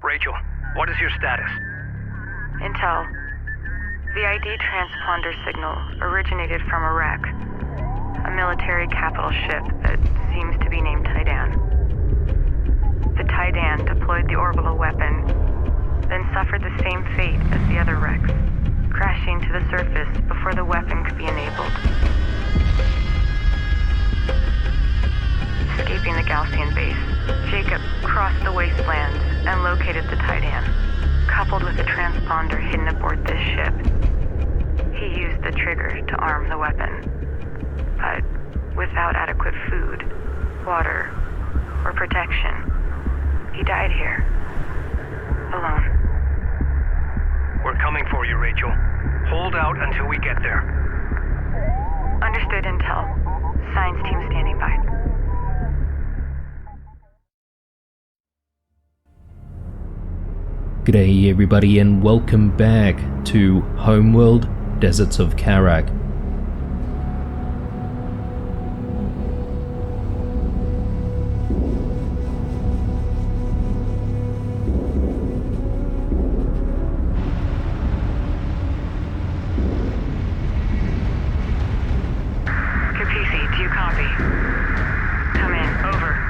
Rachel, what is your status? Intel. The ID transponder signal originated from a wreck. A military capital ship that seems to be named Taiidan. The Taiidan deployed the orbital weapon, then suffered the same fate as the other wrecks, crashing to the surface before the weapon could be enabled. Escaping the Gaussian base, Jacob crossed the wastelands and located the Taiidan. Coupled with the transponder hidden aboard this ship, he used the trigger to arm the weapon. But without adequate food, water, or protection, he died here, alone. We're coming for you, Rachel. Hold out until we get there. Understood, Intel. Science team standing by. G'day everybody and welcome back to Homeworld, Deserts of Kharak. Kapisi, do you copy? Come in, over.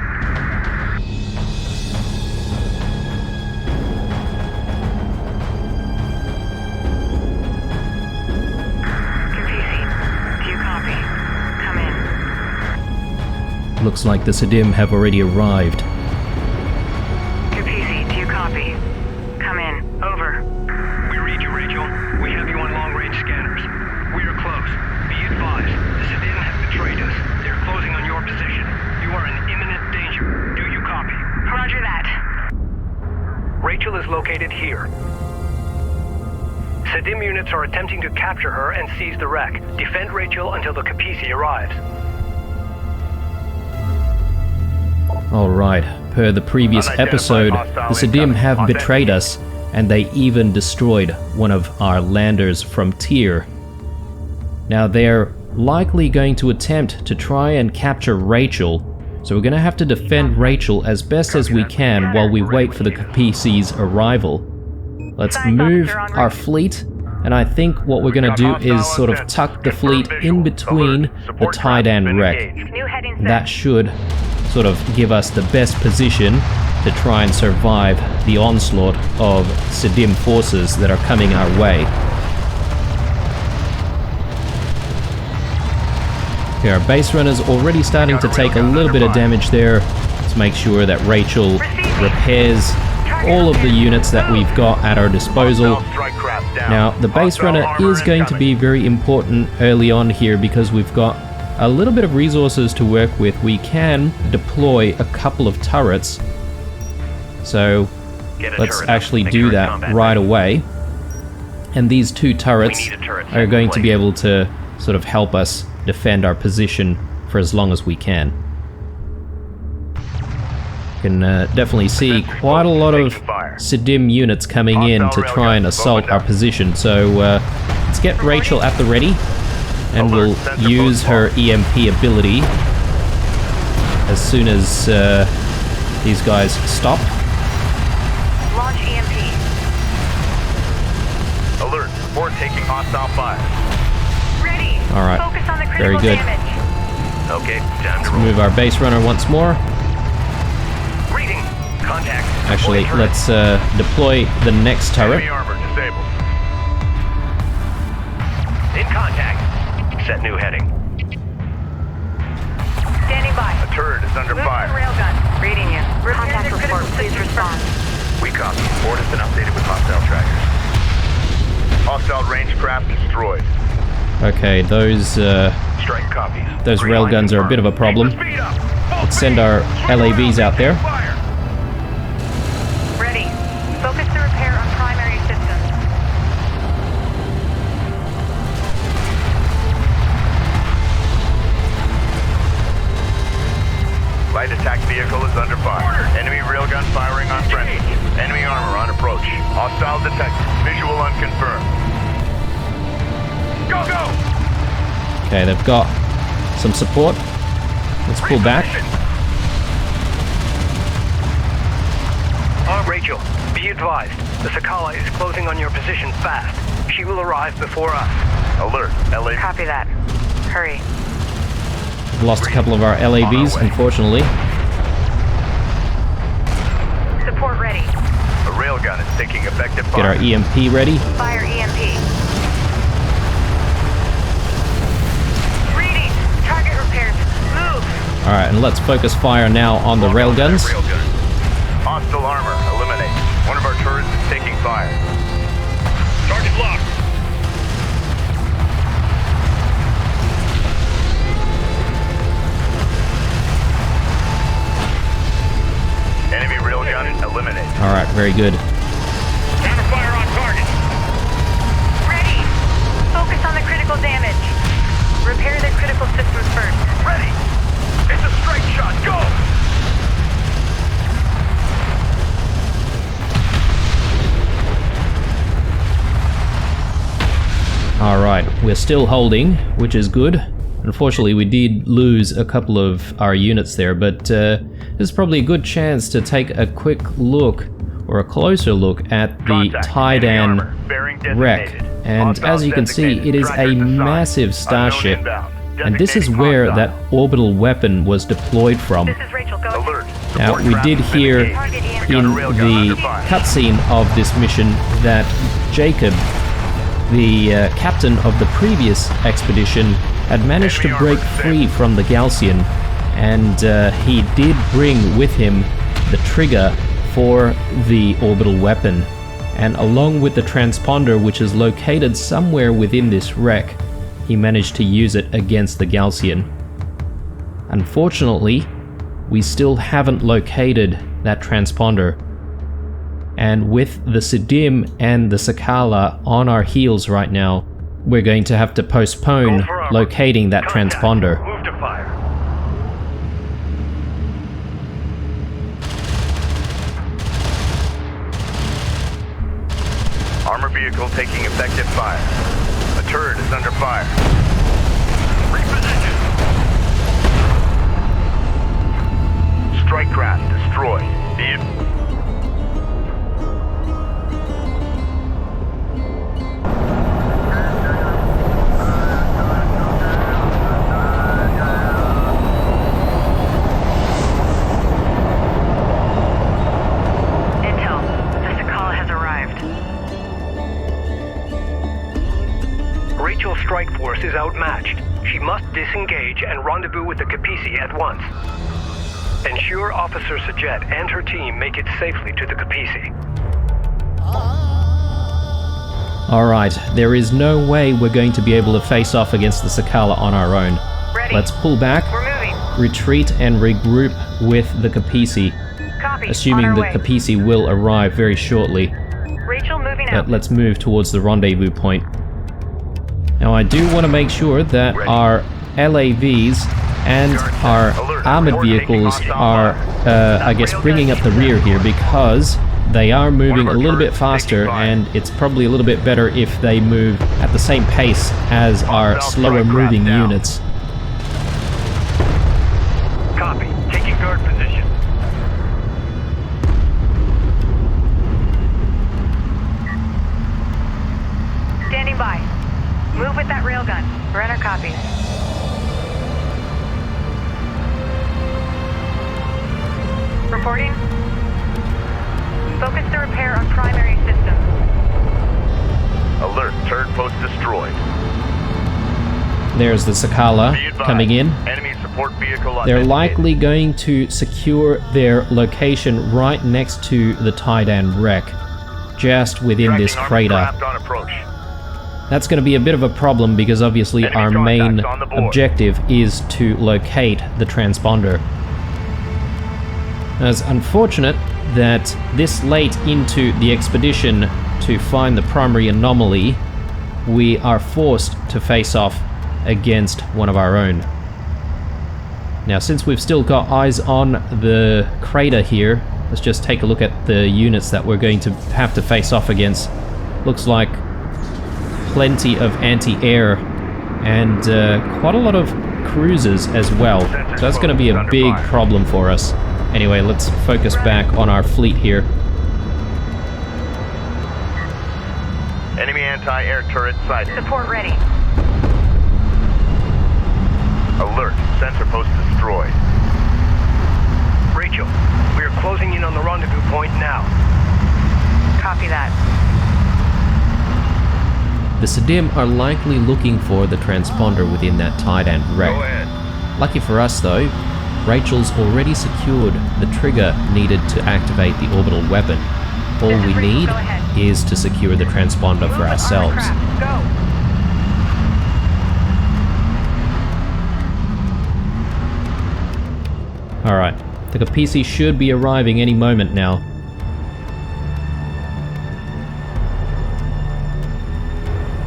Looks like the S'Dim have already arrived. Kapisi, do you copy? Come in. Over. We read you, Rachel. We have you on long-range scanners. We are close. Be advised, the S'Dim have betrayed us. They're closing on your position. You are in imminent danger. Do you copy? Roger that. Rachel is located here. S'Dim units are attempting to capture her and seize the wreck. Defend Rachel until the Kapisi arrives. Alright, per the previous episode, the S'Dim have betrayed us, and they even destroyed one of our landers from Tyr. Now they're likely going to attempt to try and capture Rachel, so we're going to have to defend Rachel as best as we can while we wait for the Kapisi's arrival. Let's move our fleet, and I think what we're going to do is sort of tuck the fleet in between the Taiidan wreck. That should sort of give us the best position to try and survive the onslaught of S'Dim forces that are coming our way. Okay, our base runner's already starting to take a little bit of damage there. Let's make sure that Rachel repairs all of the units that we've got at our disposal. Now, the base runner is going to be very important early on here because we've got a little bit of resources to work with. We can deploy a couple of turrets, so let's actually do that right away. And these two turrets are going to be able to sort of help us defend our position for as long as we can. You can definitely see quite a lot of S'Dim units coming in to try and assault our position, so let's get Rachel at the ready. And we'll use her EMP ability as soon as these guys stop. Launch EMP. Alert, support taking hostile fire. Ready. Alright, Focus on the critical very good. damage. Okay, time to Let's move our base runner once more. reading. Contact. Actually, let's deploy the next turret. Enemy armor disabled. In contact. Set new heading. Standing by. A turret is under Move fire. to railgun. Reading you. Contact report. Please respond. We copy. Board has been updated with hostile trackers. Hostile range craft destroyed. Okay, those Strike copies. Those railguns are a bit of a problem. Speed up. Let's send our LAVs out there. Fire. Ready. Focus the repair on primary systems. Light attack vehicle is under fire. Enemy railgun firing on friendly. Enemy armor on approach. Hostile detected. Visual unconfirmed. Go, go! Okay, they've got some support. Let's pull back. Rachel, be Be advised, the Sakala is closing on your position fast. She will arrive before us. Alert, LA. Copy that. Hurry. We've lost a couple of our LAVs, unfortunately. Support ready. A railgun is taking effective Get our fire. EMP ready. Fire EMP. Reading. Target repairs. Move. Alright, and let's focus fire now on the railguns. Hostile armor, eliminate. One of our turrets is taking fire. Target locked. Enemy railgun eliminate. Alright, very good. Counterfire on target. Ready. Focus on the critical damage. Repair the critical systems first. Ready. It's a straight shot. Go. Alright, we're still holding, which is good. Unfortunately, we did lose a couple of our units there, but this is probably a good chance to take a quick look, or a closer look, at the Taiidan wreck. And as you can see, it is a massive starship, and this is where that orbital weapon was deployed from. This is Rachel. Go ahead. Alert. Now, we did hear in the cutscene of this mission that Jacob, the captain of the previous expedition, had managed to break free from the Gaussian, and he did bring with him the trigger for the orbital weapon. And along with the transponder, which is located somewhere within this wreck, he managed to use it against the Gaussian. Unfortunately, we still haven't located that transponder. And with the S'Dim and the Sakala on our heels right now, we're going to have to postpone locating that transponder. Move to fire. Armor vehicle taking effective fire. A turret is under fire. Reposition. Strike craft destroyed. Intel. The Sakala has arrived. Rachel's strike force is outmatched. She must disengage and rendezvous with the Kapisi at once. Ensure Officer S'Jet and her team make it safely to the Kapisi. Alright, there is no way we're going to be able to face off against the Sakala on our own. Ready. Let's pull back, We're moving. retreat, and regroup with the Kapisi, Copy. assuming On the our way. Kapisi will arrive very shortly. Rachel moving out. But let's move towards the rendezvous point. Now, I do want to make sure that our LAVs and our armored vehicles are, I guess, bringing up the rear here, because they are moving a little bit faster, and it's probably a little bit better if they move at the same pace as our slower moving units. Copy. Taking guard position. Standing by. Move with that railgun. Runner copies. Reporting. Focus the repair on primary systems. Alert, turret post destroyed. There's the Sakala Be advised, coming in. Enemy support vehicle They're undesignated. likely going to secure their location right next to the Taiidan wreck, just within this Directing armored crater. craft on approach. That's going to be a bit of a problem because obviously Enemy our main contacts on the board. objective is to locate the transponder. Now, it's unfortunate that this late into the expedition to find the primary anomaly, we are forced to face off against one of our own. Now, since we've still got eyes on the crater here, let's just take a look at the units that we're going to have to face off against. Looks like plenty of anti-air and quite a lot of cruisers as well. So that's going to be a big problem for us. Anyway, let's focus back on our fleet here. anti-air turret sighted. Support ready. Alert. Sensor post destroyed. Rachel, we are closing in on the rendezvous point now. Copy that. The Sadim are likely looking for the transponder within that Taiidan wreck. Go ahead. Lucky for us though, Rachel's already secured the trigger needed to activate the orbital weapon. All we need is to secure the transponder for ourselves. Go. Alright, the Kapisi should be arriving any moment now.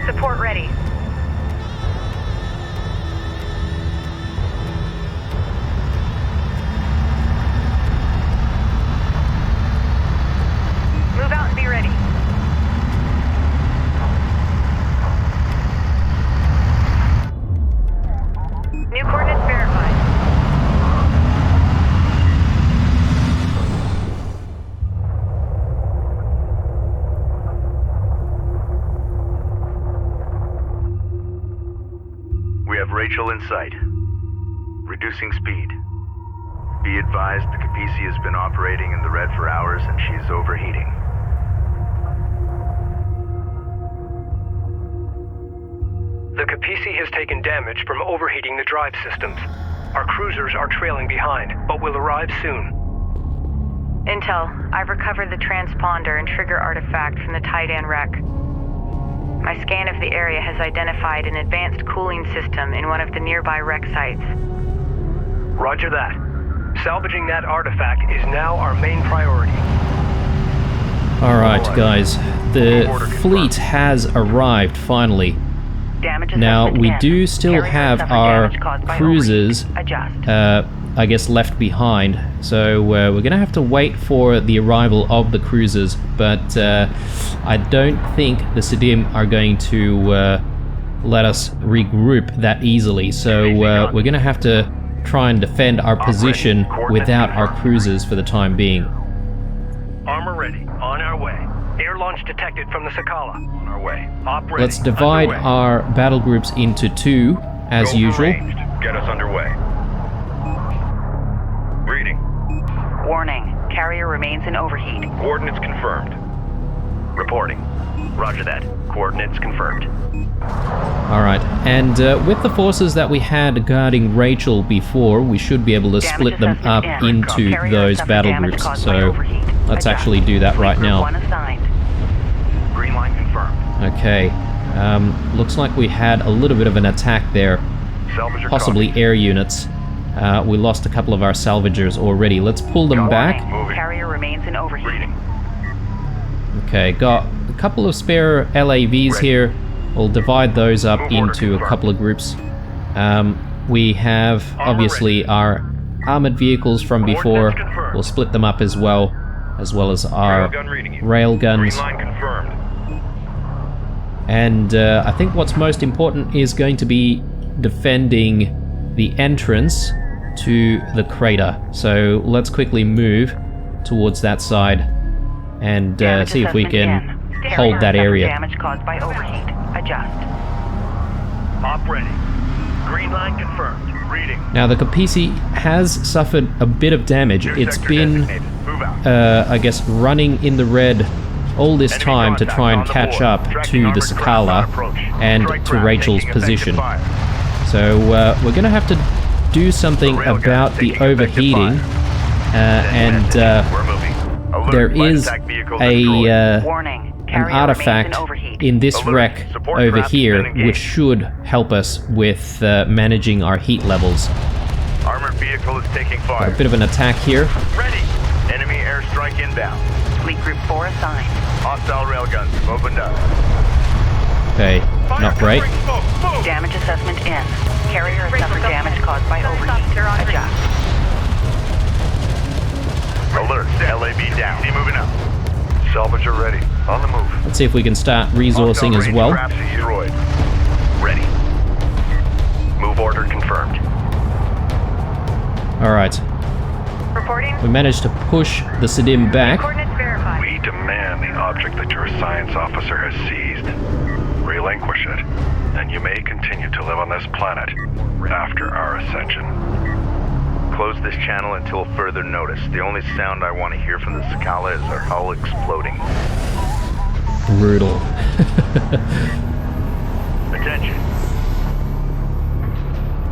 Support ready. Move out and be ready. New coordinates verified. We have Rachel in sight. Reducing speed. Be advised the Kapisi has been operating in the red for hours and she is overheating. The Kapisi has taken damage from overheating the drive systems. Our cruisers are trailing behind, but will arrive soon. Intel, I've recovered the transponder and trigger artifact from the Taiidan wreck. My scan of the area has identified an advanced cooling system in one of the nearby wreck sites. Roger that. Salvaging that artifact is now our main priority. Alright guys, the fleet has arrived finally. Damage Now, assessment we in. do still Carrier have suffered our damage caused by cruisers, overheat. Adjust. I guess, left behind. So we're going to have to wait for the arrival of the cruisers, but I don't think the Sadim are going to let us regroup that easily. So we're going to have to try and defend our position without our cruisers for the time being. Armor ready. On our way. Air launch detected from the Sakala. On our way. Op ready. Let's divide Underway. our battle groups into two, as Go for usual. ranged. Get us underway. Reading. Warning. Carrier remains in overheat. Coordinates confirmed. Reporting. Roger that. Coordinates confirmed. Alright, and with the forces that we had guarding Rachel before, we should be able to Damage split them up assessment in. into Carrier those suffered battle damage groups. caused by So overheat. let's Adjust. actually do that right Group now. 1 assigned. Green line confirmed. Okay, looks like we had a little bit of an attack there, Salvage your possibly copy. air units. We lost a couple of our salvagers already. Let's pull them back. Warning. Moving. Carrier remains in overheat. Reading. Okay, got a couple of spare LAVs Ready. here. We'll divide those up Move order into a confirmed. couple of groups. We have obviously our armored vehicles from before. Coordinates confirmed. We'll split them up as well as our Railgun reading you. rail Green guns. line confirmed. And I think what's most important is going to be defending the entrance to the crater. So let's quickly move towards that side and Damage see if we assessment can in. Carrier hold that suffered area. Damage caused by overheat. Adjust. Op ready. Green line confirmed. Reading. Now the Kapisi has suffered a bit of damage. New It's sector been, designated. Move out. I guess, running in the red all this Enemy time to contact try and on the catch board. up Tracking to the armored craft on Sakala approach. and Strike to craft Rachel's taking effective position. fire. So we're going to have to do something Railgun about the taking effective overheating, and We're moving. Alert, there light is attack vehicles a destroyed. Warning. an Carrier artifact remains in overheat. in this Alert, wreck support over craft here, been engaged. which should help us with managing our heat levels. Armored vehicle is taking Got fire. a bit of an attack here. Ready. Enemy airstrike inbound. Fleet Group 4 assigned. Hostile railguns opened up. Okay, not great. Smoke. Move. Damage assessment in. Carrier has suffered damage caused by overheat. Adjust. Alert. LAB down. See moving up. Salvager ready. On the move. Let's see if we can start resourcing as well. Hostile range destroyed. Ready. Move order confirmed. Alright, Reporting. we managed to push the Sadim back. Coordinates verified. We demand the object that your science officer has seized. Relinquish it, and you may continue to live on this planet after our ascension. Close this channel until further notice. The only sound I want to hear from the Sakala is our hull exploding. Brutal. Attention.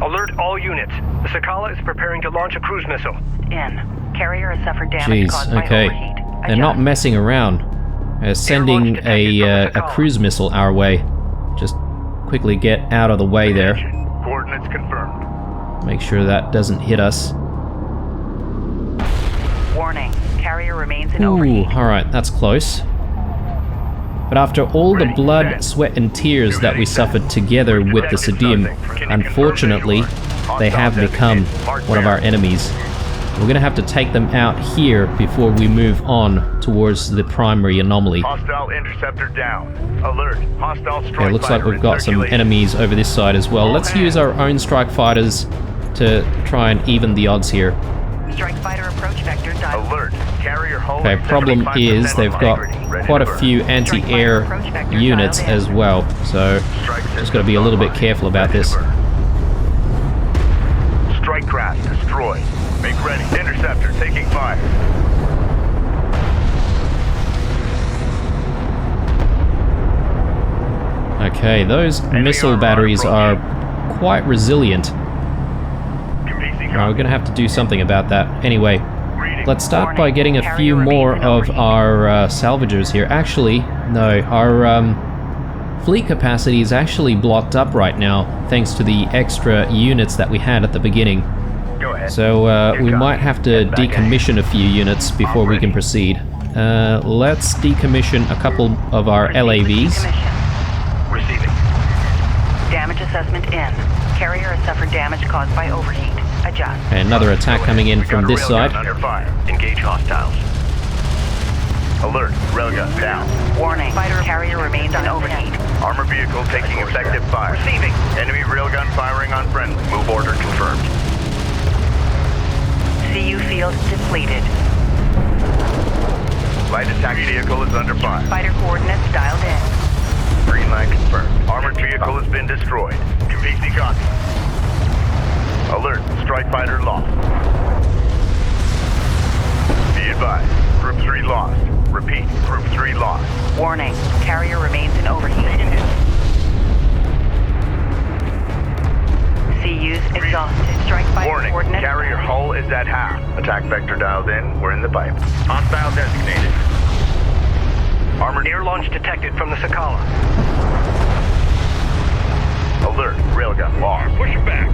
Alert all units. The Sakala is preparing to launch a cruise missile. Carrier has suffered damage caused by okay. overheat. They're not messing around. They're sending a cruise missile our way. Just quickly get out of the way there. Coordinates confirmed. Make sure that doesn't hit us. Warning. Carrier remains in overheat. Alright, that's close. But after all the blood, sweat and tears that we suffered together with the S'Dim, unfortunately, they have become one of our enemies. We're going to have to take them out here before we move on towards the primary anomaly. Hostile interceptor down. Alert. Hostile strike Okay, looks like fighter we've got in some circulation. enemies over this side as well. Let's use our own strike fighters to try and even the odds here. Strike fighter approach vector dialed. Alert. Carrier hull Okay, is problem 75% is they've got integrity. Ready quite to a burn. few anti-air units as well, so just got to be a little bit careful about this. Strike craft destroyed. Make ready. Interceptor taking fire. Okay, those missile batteries are quite resilient. Kapisi We're going to have to do something about that. Anyway, reading. let's start by getting a few more of our salvagers here. Actually, no, our fleet capacity is actually blocked up right now thanks to the extra units that we had at the beginning. Go ahead. So we might have to decommission a few units before we can proceed. Let's decommission a couple of our LAVs. Receiving. Damage assessment in. Carrier has suffered damage caused by overheat. Adjust. Okay, another attack coming in from this side. Under fire. Engage hostiles. Alert. Railgun down. Warning. Fighter carrier remains in overheat. Armor vehicle taking effective fire. Receiving. Enemy railgun firing on friendly. Move order confirmed. CU field depleted. Light attack vehicle is under fire. Fighter coordinates dialed in. Green line confirmed. Armored vehicle has been destroyed. Kapisi copy. Alert. Strike fighter lost. Be advised. Group 3 lost. Repeat. Group 3 lost. Warning. Carrier remains in overheat. CU's exhausted. Strike fighter Warning. coordinates. Carrier hull is at half. Attack vector dialed in. We're in the pipe. Hostile designated. Armored Air launch detected from the Sakala. alert. Railgun lost. Push it back.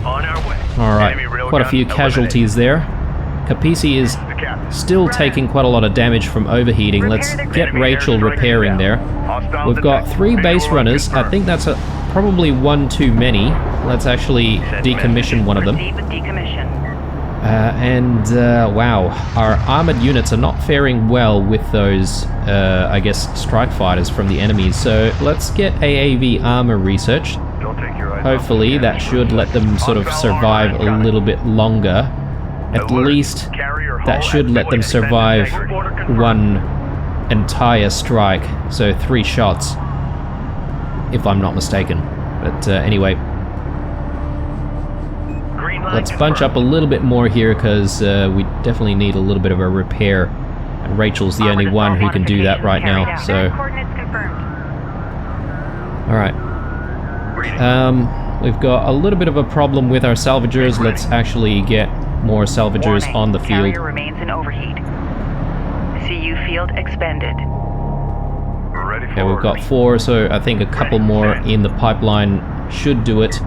On our way. Alright, Enemy railgun quite a few casualties there. Kapisi is The captain. still taking quite a lot of damage from overheating. Let's get Rachel repairing there. Hostile We've got detected. 3 base Visual runners. I confirmed. think that's probably one too many. Let's actually decommission one of them. Proceed with decommission. Wow, our armored units are not faring well with those, I guess, strike fighters from the enemies. So let's get AAV armor researched. Don't take your eyes off Hopefully the that should let them sort of survive a little bit longer. At Alert. least Carrier hull that should let them activated. survive Extended order confirmed. one entire strike. So 3 shots, if I'm not mistaken. But anyway, Green line let's bunch up a little bit more here because we definitely need a little bit of a repair. And Rachel's the only one who can do that right now. So, Coordinates confirmed. alright. We've got a little bit of a problem with our salvagers. Let's actually get more salvagers Warning. on the field. Carrier remains in overheat. CU field expended. We're ready for Okay, we've got orders. 4, so I think a couple more in the pipeline should do it.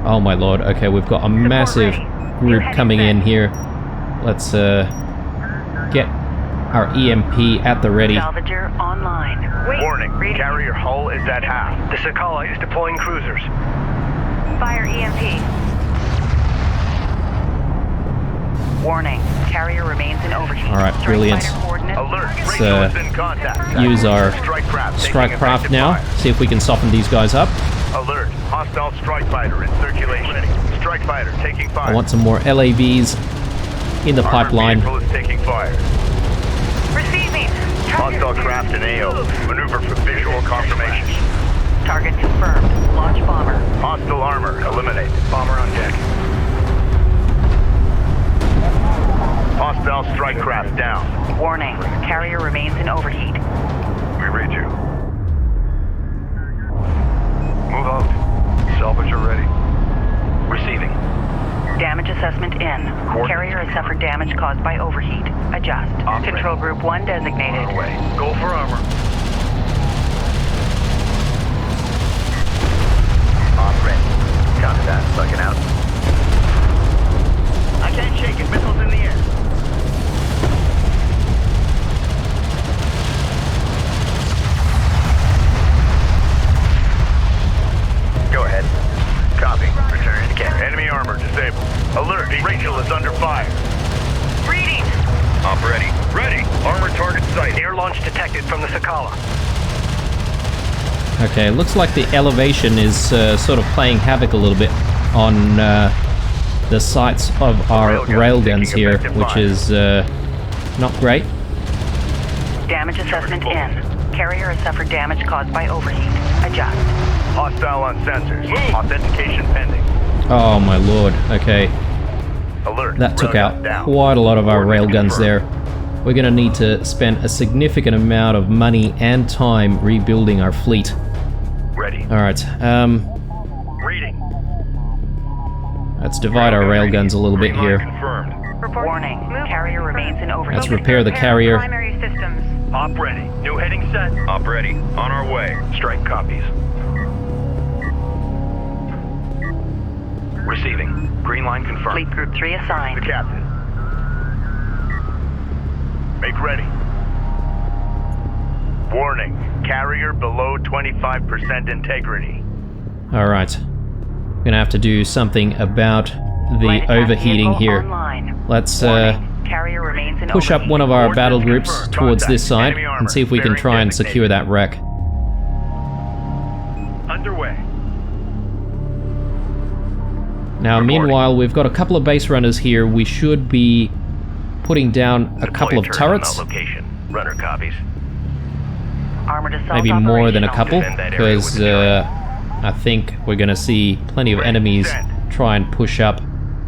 Oh my lord, okay, we've got a massive group coming in here. Let's get our EMP at the ready. Salvager online. Wait. Warning. Reading. Carrier hull is at half. The Sakala is deploying cruisers. Fire EMP. Warning. Carrier remains in overheat. Alright, Strike brilliant. fighter coordinates. Alert. Let's, Rachel is in contact. use our Strike craft. strike taking craft effective now. fire. See if we can soften these guys up. Alert. Hostile strike fighter in circulation. Strike fighter taking fire. I want some more LAVs in the Armored pipeline. vehicle is taking fire. Hostile craft in AO. Maneuver for visual confirmation. Target confirmed. Launch bomber. Hostile armor. Eliminate. Bomber on deck. Hostile strike craft down. Warning. Carrier remains in overheat. We read you. Move out. Salvage ready. Receiving. Damage assessment in. Carrier has suffered damage caused by overheat. Adjust. Control Group 1 designated. Away. Go for armor. Off ready. Copy that. Sucking out. I can't shake it. Missiles in the air. Go ahead. Copy. Return to camp. Enemy armor disabled. Alert. Rachel is under fire. Reading. Op ready. Ready. Armor target sight. Air launch detected from the Sakala. Okay, looks like the elevation is sort of playing havoc a little bit on the sights of our railguns here, which is not great. Damage assessment in. Carrier has suffered damage caused by overheat. Adjust. Hostile on sensors. Authentication pending. Oh my lord, okay. Alert. That took out Railgun down. quite a lot of our Coordinates railguns there. We're gonna need to spend a significant amount of money and time rebuilding our fleet. Ready. Alright, Reading. let's divide our railguns a little bit Green line here. confirmed. Warning. Carrier remains in overheat. Let's repair the carrier. Primary systems. Op ready. New heading set. Op ready. On our way. Strike copies. Receiving. Green line confirmed. Fleet Group 3 The assigned. captain. Make ready. Warning. Carrier below 25% integrity. Alright. Gonna have to do something about the Light attack overheating vehicle here. online. Let's Warning. Carrier remains in push up overheat. one of our Ordnance battle groups confirmed. towards Contact. this side Enemy armor. and see if we can Bearing try and designated. secure that wreck. Underway. Now, meanwhile, we've got a couple of base runners here. We should be putting down a couple of turrets. Location. Runner copies. Armored assault Maybe more than a operational. couple, Defend that area with because the I think we're going to see plenty of enemies try and push up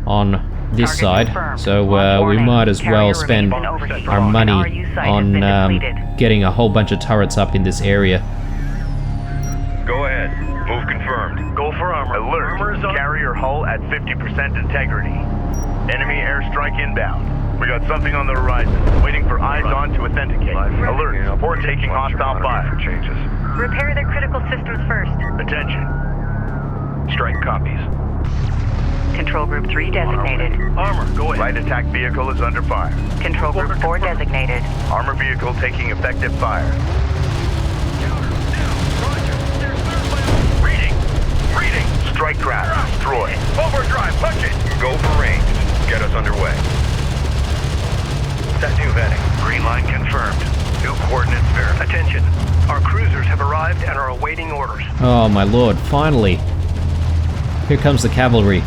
on this Target side. confirmed. So we Warning. might as well Carrier spend remains in overheat. our An money RU site has on been depleted. getting a whole bunch of turrets up in this area. Go ahead. Move confirmed. Go for armor. Alert. Armor is on. Carrier hull at 50% integrity. Enemy airstrike inbound. We got something on the horizon. Waiting for eyes on to authenticate. Alert. Support taking hostile fire. Changes. Repair their critical systems first. Attention. Strike copies. Control Group 3 designated. Armor, go ahead. Light attack vehicle is under fire. Control Group 4 designated. Armor vehicle taking effective fire. Reading. Reading. Strike craft destroyed. Overdrive, punch it. Go for range. Get us underway. Set new vetting. Green line confirmed. New coordinates verified. Attention. Our cruisers have arrived and are awaiting orders. Oh my lord, finally. Here comes the cavalry.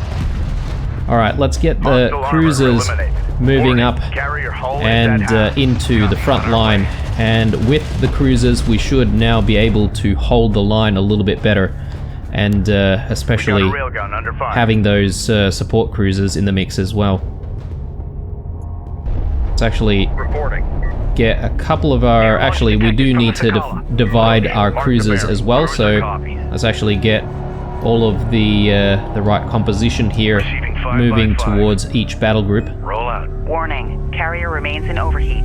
Alright, let's get the Hostile armor cruisers eliminated. moving Warning, up carrier hull is and at half. into the front line. And with the cruisers, we should now be able to hold the line a little bit better. And especially We got a railgun under fire. having those support cruisers in the mix as well. Let's actually Reporting. get a couple of our... Actually, we do need to divide our cruisers as well, so let's actually get all of the right composition here, Receiving 5 moving by 5. towards each battle group. Roll out. Warning. Carrier remains in overheat.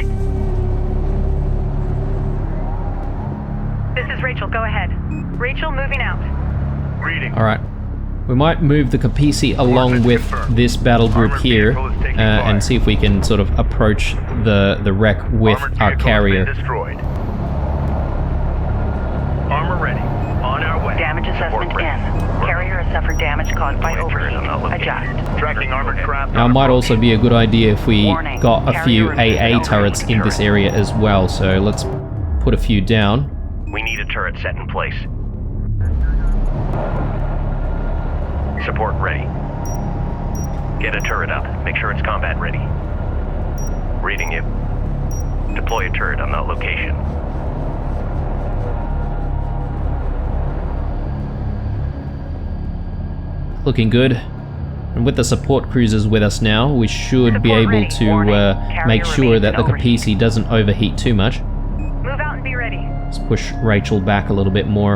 This is Rachel. Go ahead. Rachel, moving out. Reading. Alright, we might move the Kapisi along with this battle group here and see if we can sort of approach the wreck with Armored our vehicle has carrier. been destroyed. Armor ready. On our way. Damage assessment Support in. ready. Carrier has suffered damage caused by overheat. Adjust. Tracking armored craft. Now, it might also be a good idea if we Warning, got a few carrier remains AA in turrets in this area as well, so let's put a few down. We need a turret set in place. Support ready. Get a turret up. Make sure it's combat ready. Reading you. Deploy a turret on that location. looking good. And with the support cruisers with us now, we should be able to make sure that the Kapisi doesn't overheat too much. Move out and be ready. Let's push Rachel back a little bit more.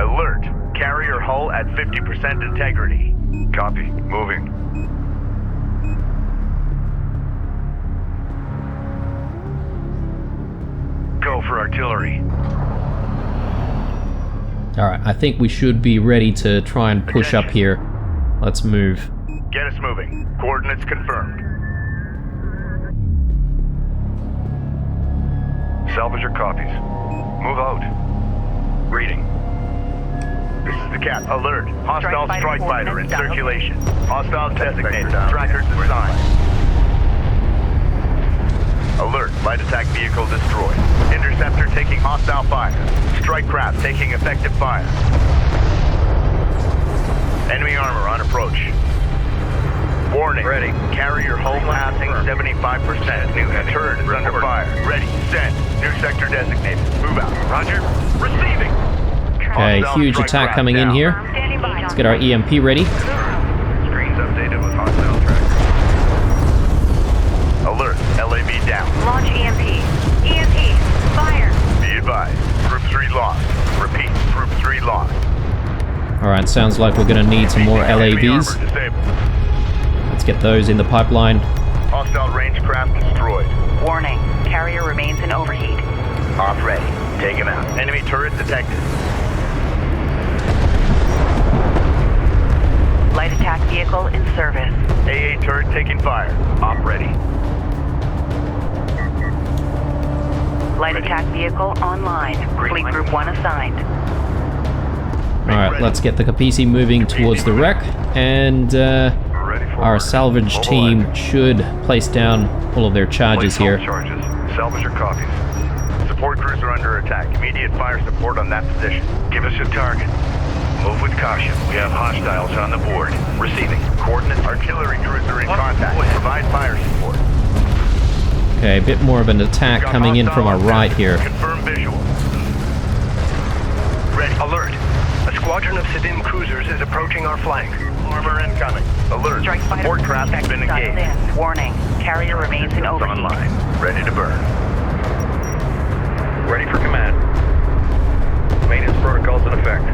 Alert. Carrier hull at 50% integrity. Copy. Moving. Go for artillery. Alright, I think we should be ready to try and push up here. Let's move. Get us moving. Coordinates confirmed. Salvage your copies. Move out. Reading. This is the cap. Alert. Hostile strike fighter in circulation. Hostiles designated. Trackers assigned. Alert. Light attack vehicle destroyed. Interceptor taking hostile fire. Strike craft taking effective fire. Enemy armor on approach. Warning. Ready. Carrier hull passing 75%. New turret is under fire. Ready. Send. New sector designated. Move out. Roger. Receiving. Okay, huge attack coming in here. Let's get our EMP ready. Screens updated with hostile trackers. Alert. LAV down. Launch EMP. EMP. Fire. Be advised. Group 3 lost. Repeat. Group 3 lost. Alright, sounds like we're gonna need some more Enemy LAVs. armor disabled. Let's get those in the pipeline. Hostile range craft destroyed. Warning. Carrier remains in overheat. Off ready. Take him out. Enemy turret detected. Light attack vehicle in service. AA turret taking fire. Off ready. Light attack vehicle online. Fleet Group 1 assigned. Alright, let's get the Kapisi moving towards the wreck, and our salvage team should place down all of their charges here. Charges. Salvage your copies. Support cruiser under attack. Immediate fire support on that position. Give us your target. Move with caution. We have hostiles on the board. Receiving. Coordinates. Artillery cruiser in contact. Provide fire support. Okay, a bit more of an attack Got coming in from our hostile right here. Confirm visual. Ready. Alert. A squadron of Sidim cruisers is approaching our flank. Armor incoming. Alert. Strike fighter Support craft has been engaged. Warning. Carrier remains in overheat. Online. Ready to burn. Ready for command. Maintenance protocols in effect.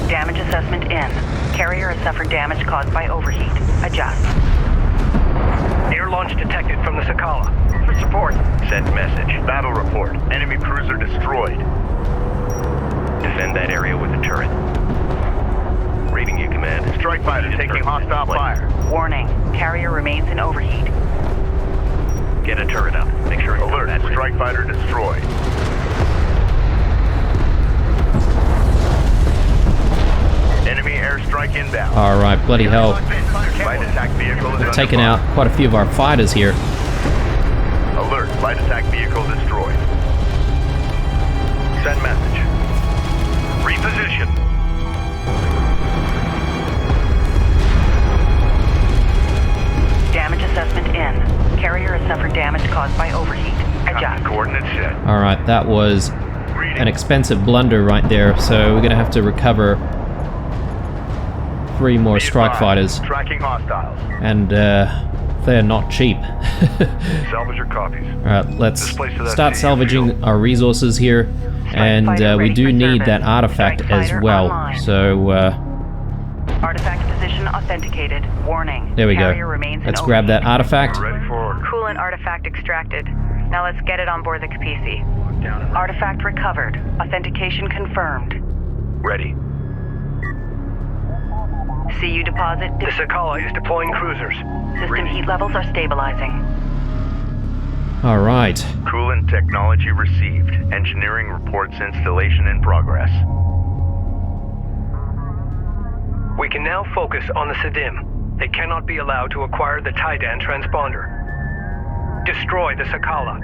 Damage assessment in. Carrier has suffered damage caused by overheat. Adjust. Air launch detected from the Sakala. For support. Send message. Battle report. Enemy cruiser destroyed. Defend that area with a turret. Reading you, command. Strike fighter taking hostile fire. Warning. Carrier remains in overheat. Get a turret up. Make sure it's Alert. Strike fighter destroyed. Enemy airstrike inbound. Alright, bloody hell. Light attack vehicle is Taking under out quite a few of our fighters here. fire. Alert. Light attack vehicle destroyed. Send message. Reposition. Damage assessment in. Carrier has suffered damage caused by overheat. Adjust. Coordinates set. Alright, that was Reading. an expensive blunder right there, so we're gonna have to recover 3 more Be strike advised. fighters, Tracking hostiles. and they're not cheap. Salvage your copies. Alright, let's This place is at start the salvaging field. our resources here, and fighter we ready do for need service. that artifact Strike as fighter well, online. so Artifact position authenticated. Warning. there we Carrier go. remains in Let's grab that overheat. artifact. We're ready for order. Coolant artifact extracted. Now let's get it on board the Kapisi. Artifact recovered. Authentication confirmed. Ready. CU deposit. The Sakala is deploying cruisers. System heat levels are stabilizing. Alright, Coolant technology received. Engineering reports installation in progress. We can now focus on the Sidim. They cannot be allowed to acquire the Taiidan transponder. Destroy the Sakala.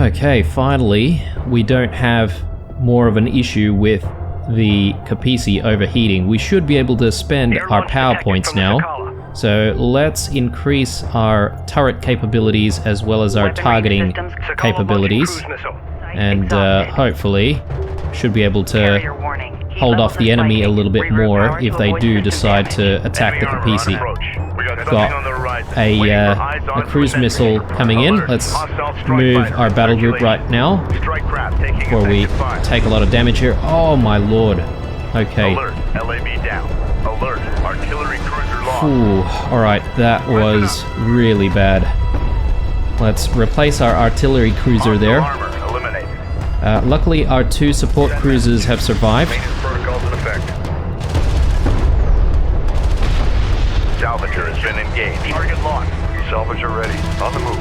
okay, finally, we don't have more of an issue with the Kapisi overheating. We should be able to spend Air our launch power detected points from the now. Sakala. So let's increase our turret capabilities as well as our targeting capabilities, and hopefully should be able to hold off the enemy a little bit more if they do decide to attack the Kapisi. We've got a cruise missile coming in. Let's move our battle group right now before we take a lot of damage here. Oh my lord. Okay. Alert, LAV down. Alert, artillery cruiser lost. Ooh, alright, that was really bad. Let's replace our artillery cruiser there. Luckily, our 2 support cruisers have survived. Protocols in effect. Salvager has been engaged. Target locked. Salvager ready. On the move.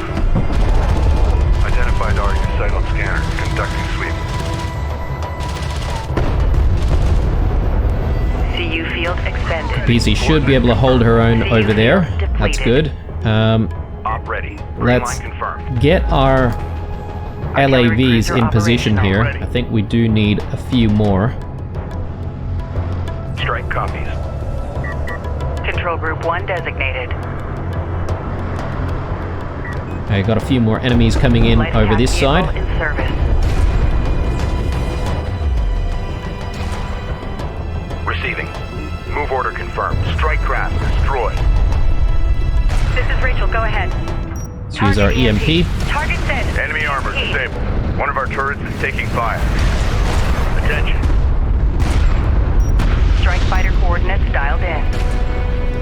Identified target site on scanner. Conducting sweep. CU field extended. Kapisi should be able to hold her own over there. That's good. Op ready. Let's get our LAVs in position here. I think we do need a few more. Strike copies. Control group 1 designated. Okay, got a few more enemies coming in Light over attack this vehicle side. in service. Receiving. Move order confirmed. Strike craft destroyed. This is Rachel, go ahead. Let's use our EMP. Target set. Enemy armor disabled. One of our turrets is taking fire. Attention. Strike fighter coordinates dialed in.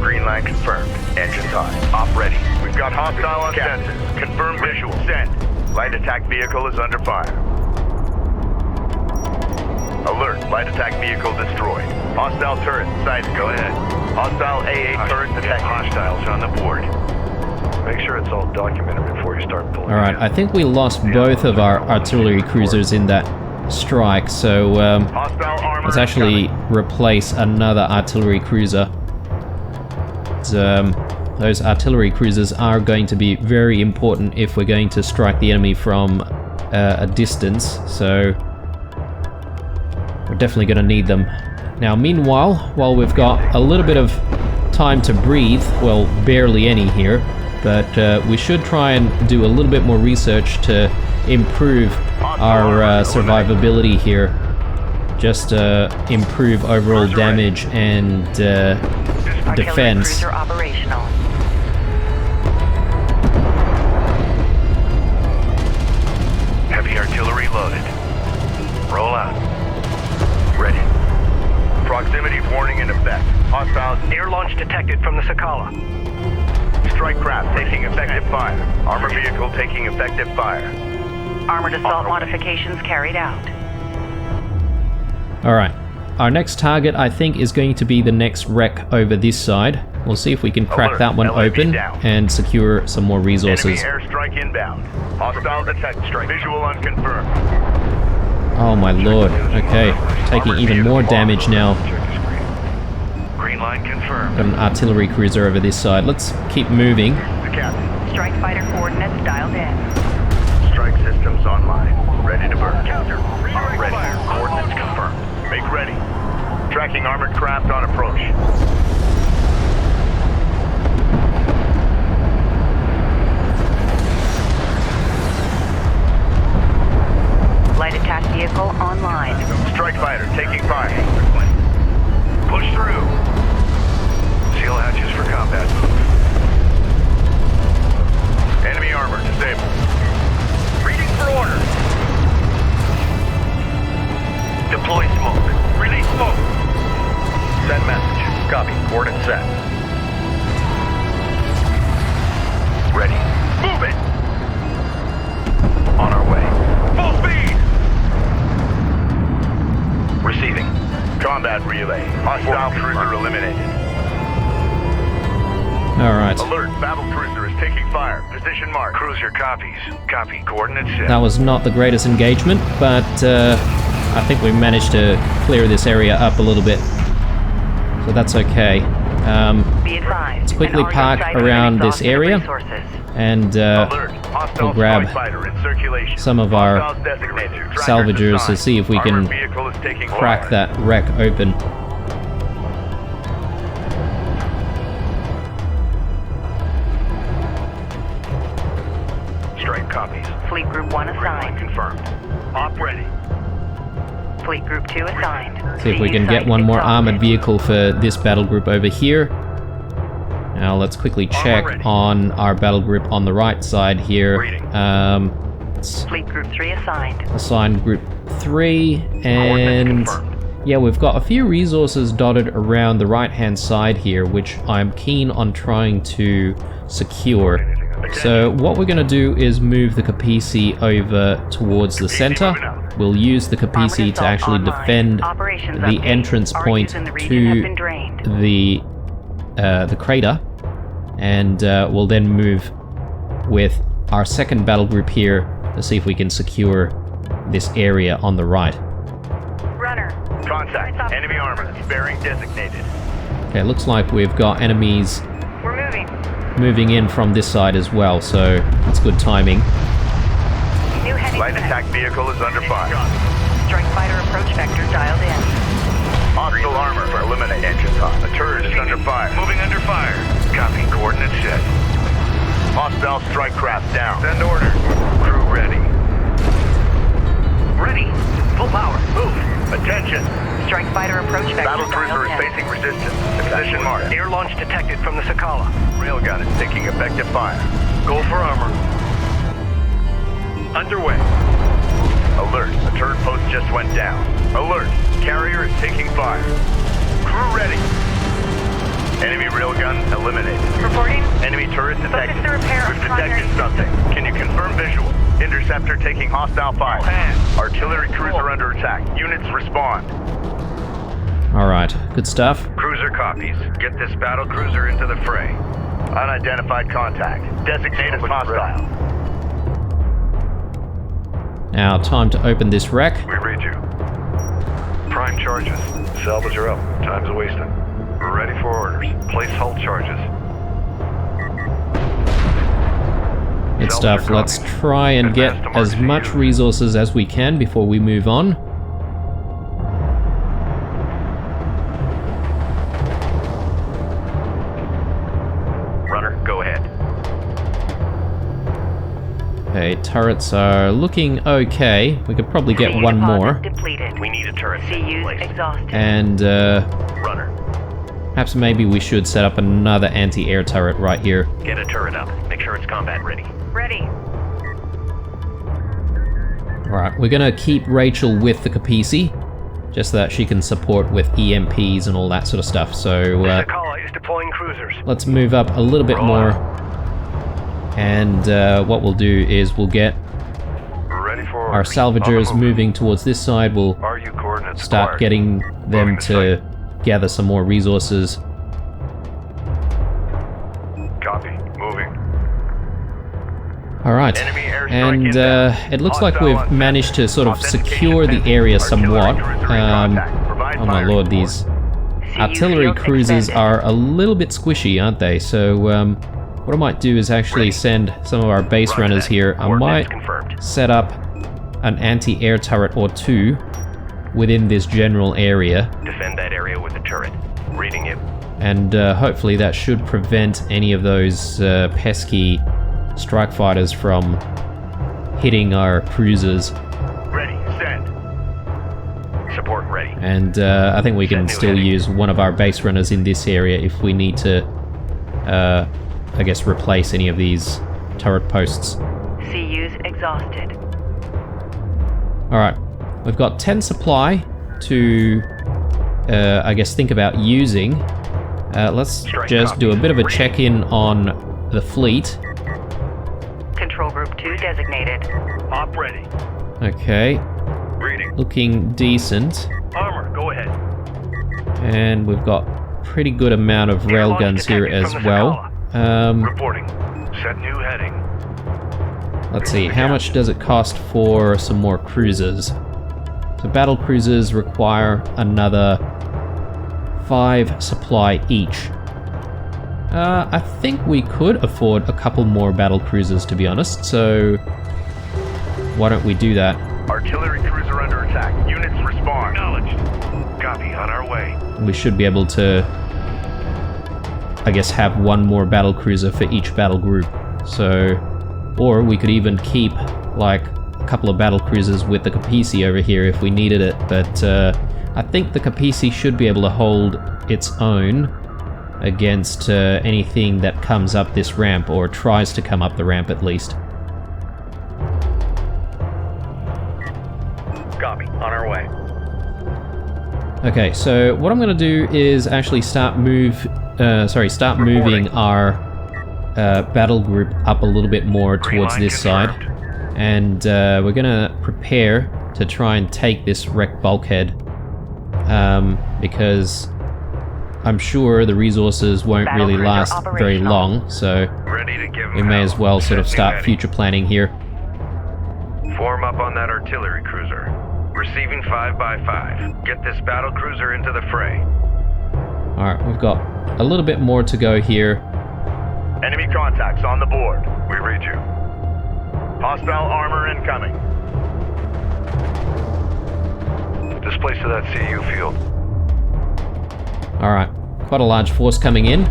Green line confirmed. Engines high. Op ready. We've got hostile on sensors. Confirm visual. Send. Light attack vehicle is under fire. Alert. Light attack vehicle destroyed. Hostile turret sighted. Go ahead. Hostile AA turret detected. Hostiles on the board. Make sure it's all documented before you start pulling. Alright, I think we lost both of our artillery cruisers in that strike, so let's actually replace another artillery cruiser. Those artillery cruisers are going to be very important if we're going to strike the enemy from a distance, so we're definitely going to need them. Now, meanwhile, while we've got a little bit of time to breathe, well, barely any here, but we should try and do a little bit more research to improve our survivability here, just improve overall damage and defense. Operational. Heavy artillery loaded. Roll out. Ready. Proximity warning in effect. Hostiles Air launch detected from the Sakala. strike craft taking effective fire. Armor vehicle taking effective fire. Armored assault modifications carried out. Alright, our next target I think is going to be the next wreck over this side. We'll see if we can crack that one open and secure some more resources. Enemy airstrike inbound. Hostile detect strike. Visual unconfirmed. Oh my lord, okay, taking even more damage now. Green line confirmed. Got an artillery cruiser over this side. Let's keep moving. The captain. Strike fighter coordinates dialed in. Strike systems online. Ready to burn. Ready. Coordinates confirmed. Make ready. Tracking armored craft on approach. Light attack vehicle online. Strike fighter taking fire. Push through. Seal hatches for combat move. Enemy armor disabled. Reading for order. Deploy smoke. Release smoke. Send message. Copy. Coordinate set. Ready. Move it. On our way. Full speed. Receiving. Combat relay. Hostile cruiser eliminated. Alright, Alert. Battle cruiser is taking fire. Position mark. Cruiser copies. Copy. Coordinates set. that was not the greatest engagement, but I think we managed to clear this area up a little bit. So that's okay. Be advised. Let's quickly an Argo park striker around this exhausted area. resources. And Alert. Hostile we'll grab strike fighter in circulation. some of our Hostiles designated. Trackers salvagers to assigned. see if we can Armored vehicle is taking crack fire. that wreck open. 1 assigned. Confirmed. Op ready. Fleet Group 2 assigned. See if we can get one more armored vehicle for this battle group over here. Now let's quickly check on our battle group on the right side here. Fleet Group 3 assigned. Assigned Group 3, and yeah, we've got a few resources dotted around the right-hand side here, which I'm keen on trying to secure. So what we're going to do is move the Kapisi over towards the center. We'll use the Kapisi to actually defend the entrance point to the crater, and we'll then move with our second battle group here to see if we can secure this area on the right. Runner. Contact. Enemy armor. Bearing designated. Okay, looks like we've got enemies We're moving in from this side as well, so it's good timing. New heading. Light attack vehicle is under fire. Strike fighter approach vector dialed in. Hostile armor for eliminate engine top. The turret is under fire. Moving under fire. Copy. Coordinates set. Hostile strike craft down. Send order. Crew ready. Ready. Full power. Move. Attention. Strike fighter approach vector Battle cruiser is dialed in. facing resistance. Position marked. Air launch detected from the Sakala. Railgun is taking effective fire. Go for armor. Underway. Alert. The turret post just went down. Alert. Carrier is taking fire. Crew ready. Enemy railgun eliminated. Reporting. Enemy turret detected. Focus the repair on We've detected primary something. Can you confirm visual? Interceptor taking hostile fire. Artillery cruiser under attack. Units respond. Alright, good stuff. Cruiser copies. Get this battle cruiser into the fray. Unidentified contact. Designate as hostile. Now, time to open this wreck. We read you. Prime charges. Salvage are up. Time's a-wasting. We're ready for orders. Place hull charges. Good stuff. Let's try and get as much resources as we can before we move on. Runner, go ahead. Okay, turrets are looking okay. We could probably get one more. Depleted. We need a turret. CU's exhausted. And Runner, perhaps maybe we should set up another anti-air turret right here. get a turret up. Make sure it's combat ready. Ready. Alright, we're gonna keep Rachel with the Kapisi, just so that she can support with EMPs and all that sort of stuff. So Sakala is deploying cruisers. let's move up a little bit more. And what we'll do is we'll get Ready for our orders. salvagers On the move. moving towards this side. We'll RU coordinates start acquired. getting them Moving to to gather some more resources. Copy. Moving. Alright, Enemy airstrike and inbound. it looks like Hostile we've on managed to sort of Authentication secure the pending. area Artillery somewhat. cruiser in contact. Provide Oh my fire lord, support. these artillery cruisers are a little bit squishy, aren't they? So what I might do is actually send some of our base Roger runners that. here. I Coordinates might confirmed. set up an anti-air turret or two within this general area, Defend that area with a turret. Reading you. and hopefully that should prevent any of those pesky strike fighters from hitting our cruisers. Ready. Send. Support ready. And I think we can Set new still heading. use one of our base runners in this area if we need to, I guess, replace any of these turret posts. CU's exhausted. Alright, we've got 10 supply to, I guess, think about using. Let's Strike just do a copies. bit of a Ready. check-in on the fleet. Control group 2 designated. Op ready. Okay, Reading. looking decent. Armor, go ahead. And we've got pretty good amount of Air launch railguns here detected as from the well. Reporting. Set new heading. Let's see, how much does it cost for some more cruisers? So battle cruisers require another 5 supply each. I think we could afford a couple more battle cruisers, to be honest, so why don't we do that? Artillery cruiser under attack. Units respond. Acknowledged. Copy. On our way. We should be able to, I guess, have one more battle cruiser for each battle group. So, or we could even keep like couple of battle cruisers with the Kapisi over here if we needed it, but I think the Kapisi should be able to hold its own against anything that comes up this ramp, or tries to come up the ramp at least. Copy. On our way. Okay, so what I'm going to do is actually start moving our battle group up a little bit more towards this side, and we're going to prepare to try and take this wrecked bulkhead, because I'm sure the resources won't really last very long, so we may as well sort of start future planning here. Form up on that artillery cruiser. Receiving 5x5. Get this battle cruiser into the fray. Alright, we've got a little bit more to go here. Enemy contacts on the board. We read you. Hostile armor incoming. Displace to that CU field. Alright, quite a large force coming in.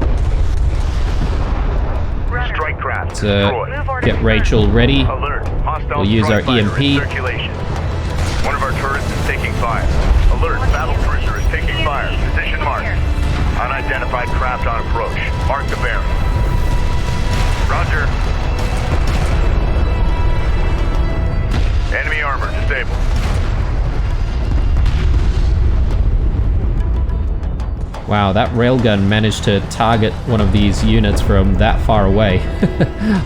Strike craft Let's destroyed. get Rachel ready. Alert. Hostile We'll use our strike fighter in EMP. circulation. One of our turrets is taking fire. Alert. Battle cruiser is taking fire. Position marked. Unidentified craft on approach. Mark the bearing. Roger. Enemy armor disabled. Wow, that railgun managed to target one of these units from that far away.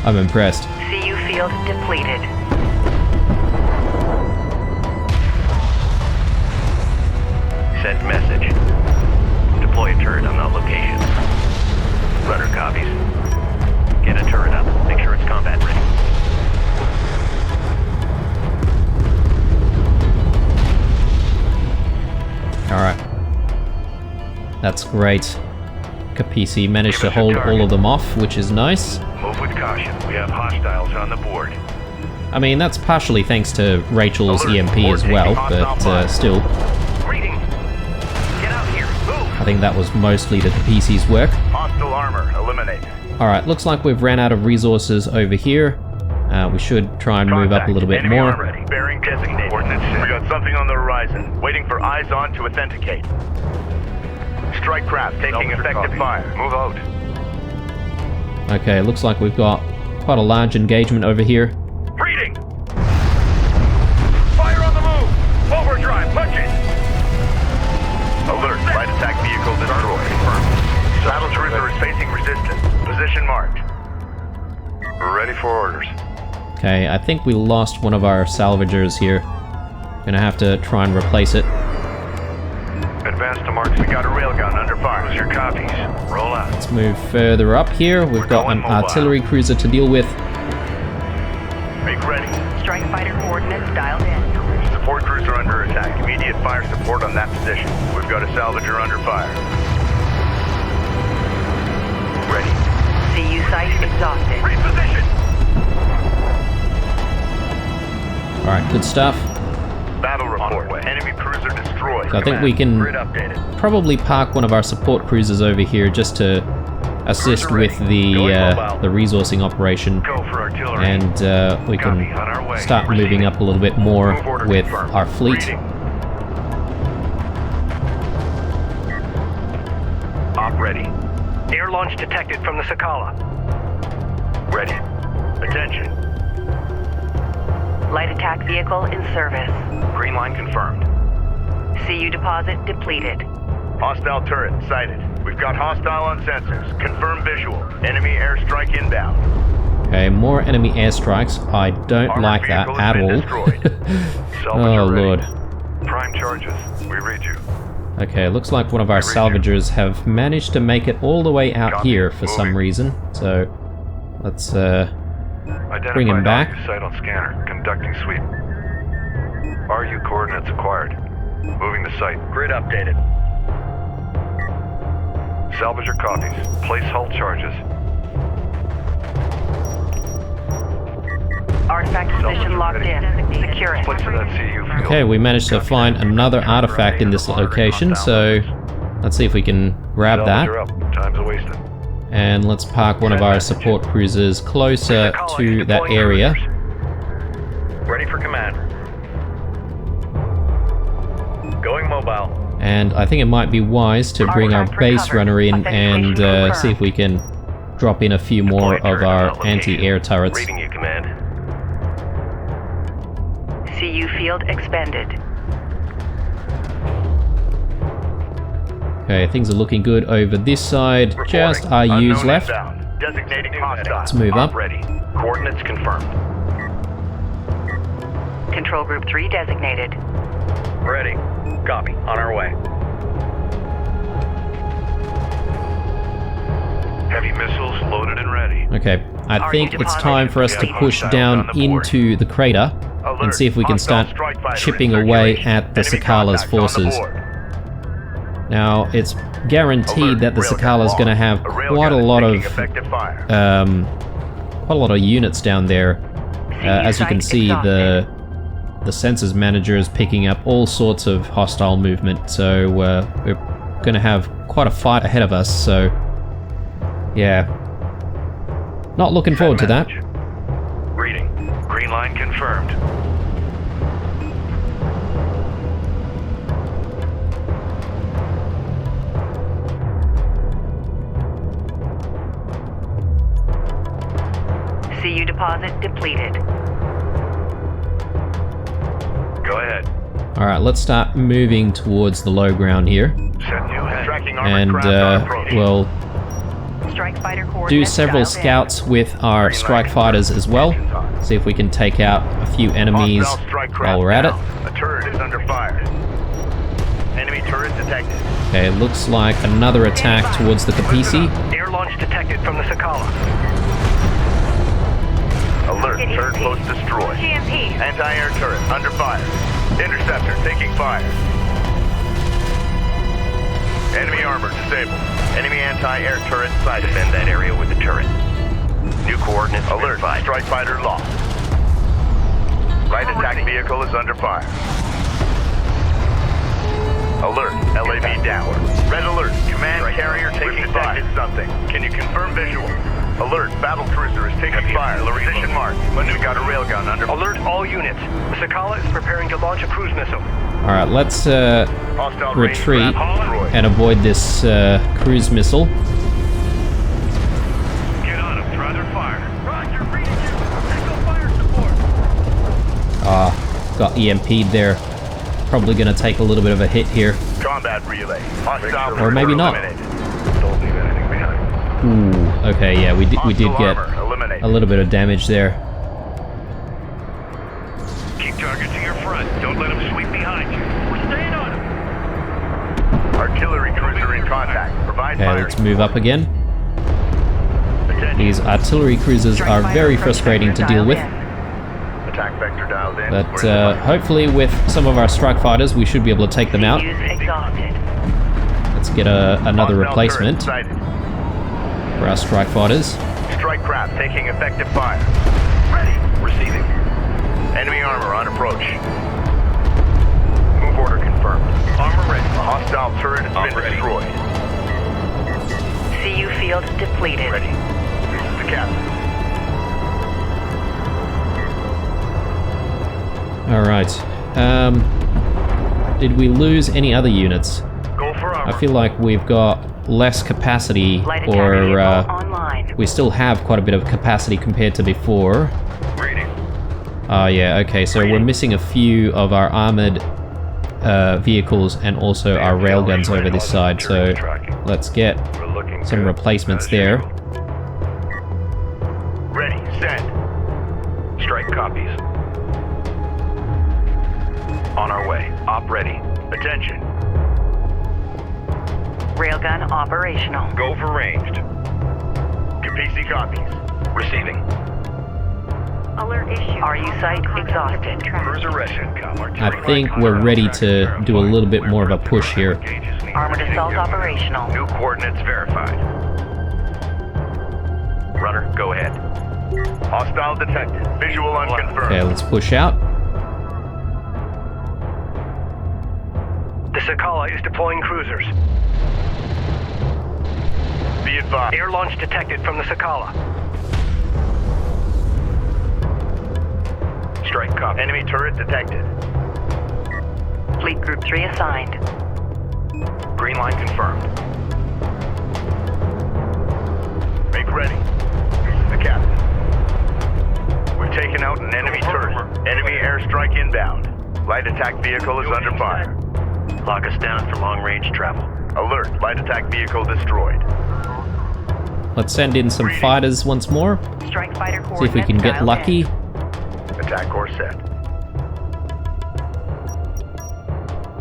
I'm impressed. CU field depleted. Sent message. Deploy a turret on that location. Rudder copies. Get a turret up. Make sure it's combat ready. Alright. That's great. Kapisi managed to hold all of them off, which is nice. Move with caution. We have hostiles on the board. I mean, that's partially thanks to Rachel's EMP as well, but still. Reading. Get out here. Move. I think that was mostly the Kapisi's work. Hostile armor eliminated. Alright, looks like we've ran out of resources over here. We should try and move up a little bit Enemy more. armor ready. Bearing designated. We got something on the horizon. Waiting for eyes on to authenticate. Strike craft taking effective fire. Move out. Okay, looks like we've got quite a large engagement over here. Reading. Fire on the move. Overdrive. Punch it. Alert. Light attack vehicle destroyed. Confirmed. Battle cruiser is facing resistance. Position marked. We're ready for orders. Okay, I think we lost one of our salvagers here. Gonna have to try and replace it. Advance to marks. We got a railgun under fire. Cruise your copies. Roll out. Let's move further up here. We've got an artillery cruiser to deal with. Make ready. Strike fighter coordinates dialed in. Support cruiser under attack. Immediate fire support on that position. We've got a salvager under fire. Ready. CU site exhausted. Reposition. Alright, good stuff. Battle report. Enemy cruiser destroyed. So I think we can Grid updated. probably park one of our support cruisers over here just to assist with the resourcing operation, Go for artillery. and we Copy. can On our way. start moving up a little bit more Move order with confirmed. our fleet. Reading. Op ready. Air launch detected from the Sakala. Ready. Attention. Light attack vehicle in service. Green line confirmed. CU deposit depleted. Hostile turret sighted. We've got hostile on sensors. Confirm visual. Enemy airstrike inbound. Okay, more enemy airstrikes. I don't Armored like that vehicle at has been all. destroyed. Salvager Oh ready. lord. Prime charges. We read you. Okay, looks like one of our salvagers have managed to make it all the way out Copy. here for some Moving. reason. So let's Identified bring him back. RU site on scanner. Conducting sweep. RU coordinates acquired. Moving to site. Grid updated. Salvager copies. Place hull charges. Artifact position locked in. Secure it. Place to that CU field. Okay, we managed to find another artifact in this location, so let's see if we can grab that. Salvager up. Time's wasted. And let's park one of our support cruisers closer to that area. Ready for command. Going mobile. And I think it might be wise to bring our base runner in and see if we can drop in a few more of our anti-air turrets. Reading you, command. CU field expanded. Okay, things are looking good over this side. Just our U's Unknown left. inbound. Designating hostile. Let's move up. Ready. Coordinates confirmed. Control group 3 designated. Ready. Copy. On our way. Heavy missiles loaded and ready. Okay, I think it's time for us to push down into the crater and see if we can start chipping away at the Sakala's forces. Now, it's guaranteed that the Sakala is going to have quite a lot of units down there. As you can see, the sensors manager is picking up all sorts of hostile movement, so we're going to have quite a fight ahead of us. So, yeah, not looking forward to that. Reading. Green line confirmed. CU deposit depleted. Go ahead. All right, let's start moving towards the low ground here, Set new head. Tracking armored and craft on approach. we'll Strike fighter do coordinates several dialed in. scouts with our strike fighters as well. See if we can take out a few enemies Hostile strike craft while we're at it. down. A turret is under fire. Enemy turret detected. Okay, looks like another attack towards the Kapisi. Air launch detected from the Sakala. Alert. Turret post destroyed. GMP. Anti-air turret under fire. Interceptor taking fire. Enemy armor disabled. Enemy anti-air turret sighted. Defend that area with the turret. New coordinates. Alert. verified. Strike fighter lost. Light attack vehicle is under fire. Alert. LAV down. Red alert. Command carrier taking fire. Detected something. Can you confirm visual? Alert. Battle cruiser is taking fire. Position marked. We've got a railgun under. Alert all units. The Sakala is preparing to launch a cruise missile. All right, let's Hostile range retreat craft destroyed. and avoid this cruise missile. Get on them. Try their fire. Roger, reading you. Echo fire support. Got EMP'd there. Probably going to take a little bit of a hit here. Combat relay. Hostile Or maybe not. eliminated. Don't leave anything behind. Ooh, okay, yeah, we did Hostile get armor eliminated. a little bit of damage there. Keep target to your front. Don't let them sweep behind you. We're staying on them. Artillery cruiser in contact. Provide Okay, fire. let's move up again. Attention. These artillery cruisers are very frustrating to deal with, Attack vector dialed in. but We're in the hopefully with some of our strike fighters we should be able to take them out. CU's exhausted. Let's get another Hostile replacement turret sighted. for our strike fighters. Strike craft taking effective fire. Ready. Receiving. Enemy armor on approach. Move order confirmed. Armor ready. A hostile turret has been Ready. destroyed. CU field depleted. Ready. This is the captain. All right. Did we lose any other units? Go for armor. I feel like we've got less capacity, Light attack or vehicle online. we still have quite a bit of capacity compared to before. Reading. Oh yeah, okay, so we're missing a few of our armored vehicles and also our railguns over this side, so let's get We're looking some good. replacements As there. usual. Ready. Send. Strike copies. On our way. Op ready. Attention. Railgun operational. Go for ranged. Kapisi copies. Receiving. Alert issue. RU site exhausted. Cruiser ready. I think we're ready to do a little bit more of a push here. Armored assault operational. New coordinates verified. Runner, go ahead. Hostile detected. Visual unconfirmed. Okay, let's push out. The Sakala is deploying cruisers. Be advised. Air launch detected from the Sakala. Strike copy. Enemy turret detected. Fleet Group 3 assigned. Green line confirmed. Make ready. The captain. We've taken out an enemy turret. Enemy airstrike inbound. Light attack vehicle is under fire. Lock us down for long-range travel. Alert, light attack vehicle destroyed. Let's send in some fighters once more. Strike fighter See if we can get lucky. Attack course set.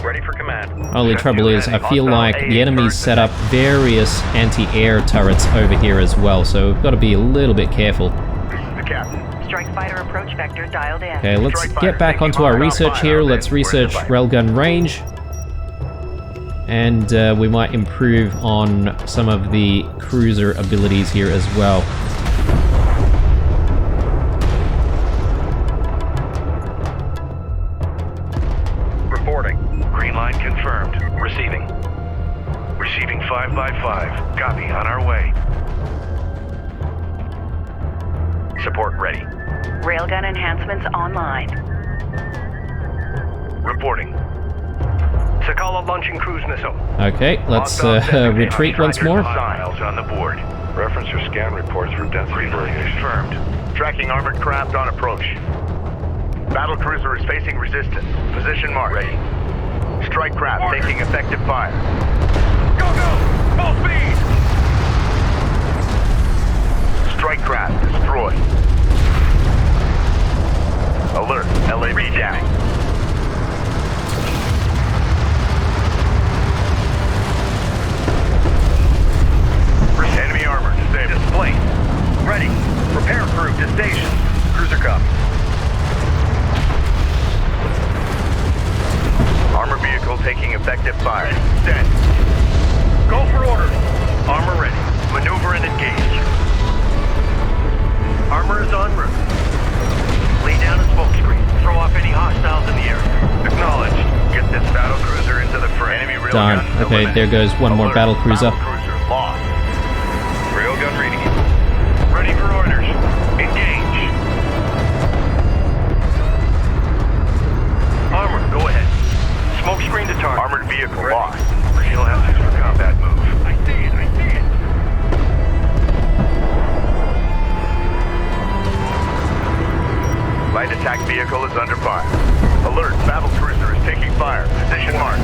Ready for command. Only trouble is, I feel like the enemies set up various anti-air turrets over here as well, so we've got to be a little bit careful. The captain. Strike fighter approach vector dialed in. Okay, let's get back onto our research here. Let's research railgun range. And we might improve on some of the cruiser abilities here as well. Reporting. Green line confirmed. Receiving. Receiving 5x5. Copy, on our way. Support ready. Railgun enhancements online. Reporting. Sakala launching cruise missile. Okay, let's retreat once more. Miles on the board. Reference your scan reports for density variation. Confirmed. Tracking armored craft on approach. Battle cruiser is facing resistance. Position marked. Ready. Strike craft taking effective fire. Go, go! Full speed! Strike craft destroyed. Alert, LAV down. Enemy armor disabled. Displaced. Ready. Repair crew to station. Cruiser copy. Armor vehicle taking effective fire. Send. Go for orders. Armor ready. Maneuver and engage. Armor is en route. Lay down a smoke screen. Throw off any hostiles in the area. Acknowledged. Get this battle cruiser into the fray. Enemy railgun. Done. Okay, there goes one more battle cruiser. Battle cruiser lost. Railgun ready. Ready for orders. Engage. Armor, go ahead. Smoke screen to target. Armored vehicle lost. Regional assets for combat move. I see it, I see it. Light attack vehicle is under fire. Alert, battle cruiser is taking fire. Position marked.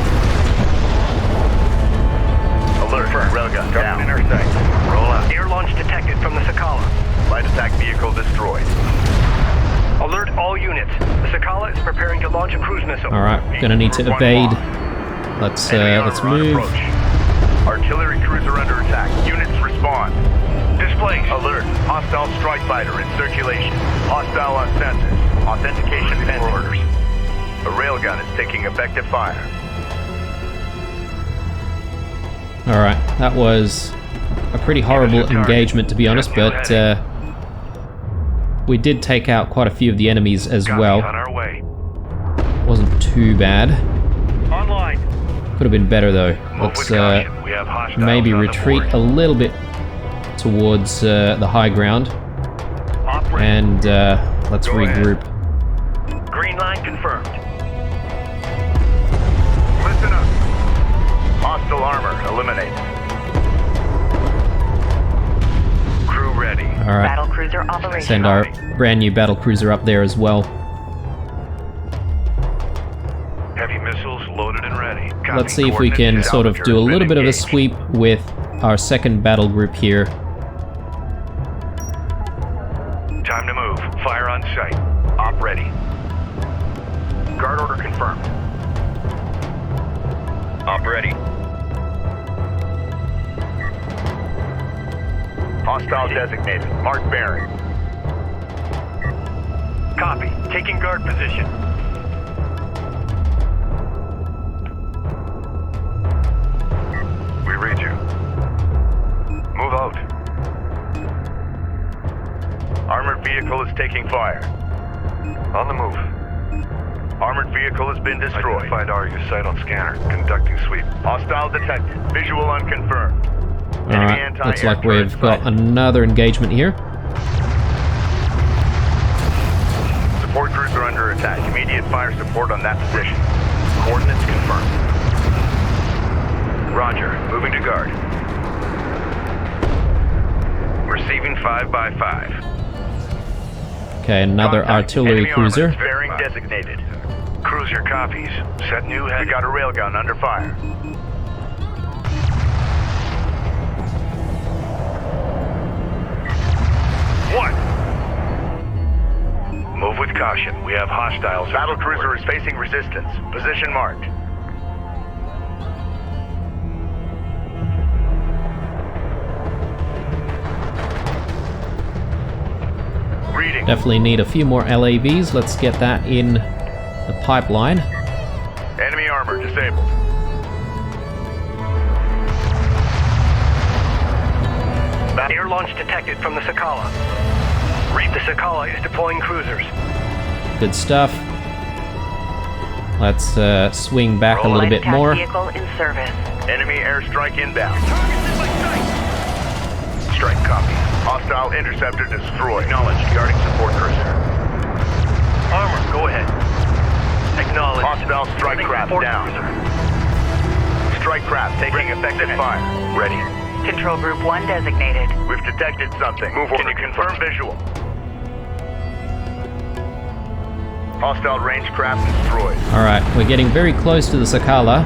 Alert, railgun down. In our sight. Roll out. Air launch detected from the Sakala. Light attack vehicle destroyed. Alert all units. The Sakala is preparing to launch a cruise missile. All right, gonna need to evade. Let's move. Artillery cruiser under attack. Units respond. Displaced. Alert. Hostile strike fighter in circulation. Hostile on sensors. Authentication pending. Orders. A railgun is taking effective fire. All right, that was a pretty horrible engagement, to be honest, but we did take out quite a few of the enemies as well. On our way. Wasn't too bad. Online. Could have been better though. Move Let's with caution. We have hostiles maybe on the retreat board. a little bit towards the high ground, and let's Go ahead. regroup. Green line confirmed. Listen up. Hostile armor eliminated. Crew ready. All right, Battle cruiser operational. send our brand new battle cruiser up there as well. Heavy missiles loaded and ready. Copy. Let's see if we can Coordinates sort of do a salvagers little been bit of a engaged. sweep with our second battle group here. Time to move. Fire on sight. Op ready. Guard order confirmed. Op ready. Hostile designated. Mark bearing. Copy. Taking guard position. We read you. Move out. Armored vehicle is taking fire. On the move. Armored vehicle has been destroyed. Identified RU site on scanner. Conducting sweep. Hostile detected. Visual unconfirmed. All right, looks like we've got another engagement here. Support cruiser under attack. Immediate fire support on that position. Coordinates confirmed. Roger. Moving to guard. Receiving 5x5. Okay, another artillery Enemy cruiser. armor bearing designated. Cruiser copies. Set new We heading. got a railgun under fire. One. Move with caution. We have hostiles. Battle cruiser is facing resistance. Position marked. Reading. Definitely need a few more LAVs. Let's get that in the pipeline. Enemy armor disabled. Air launch detected from the Sakala. Read, the Sakala is deploying cruisers. Good stuff. Let's swing back a little bit more. Vehicle in service. Enemy airstrike inbound. Strike copy. Hostile interceptor destroyed. Acknowledged. Guarding support cruiser. Armor, go ahead. Acknowledged. Hostile strike craft Support down. cruiser. Strike craft taking effective fire. Ready. Control Group 1 designated. We've detected something. Move Can order you confirm visual? Hostile range craft destroyed. Alright, we're getting very close to the Sakala.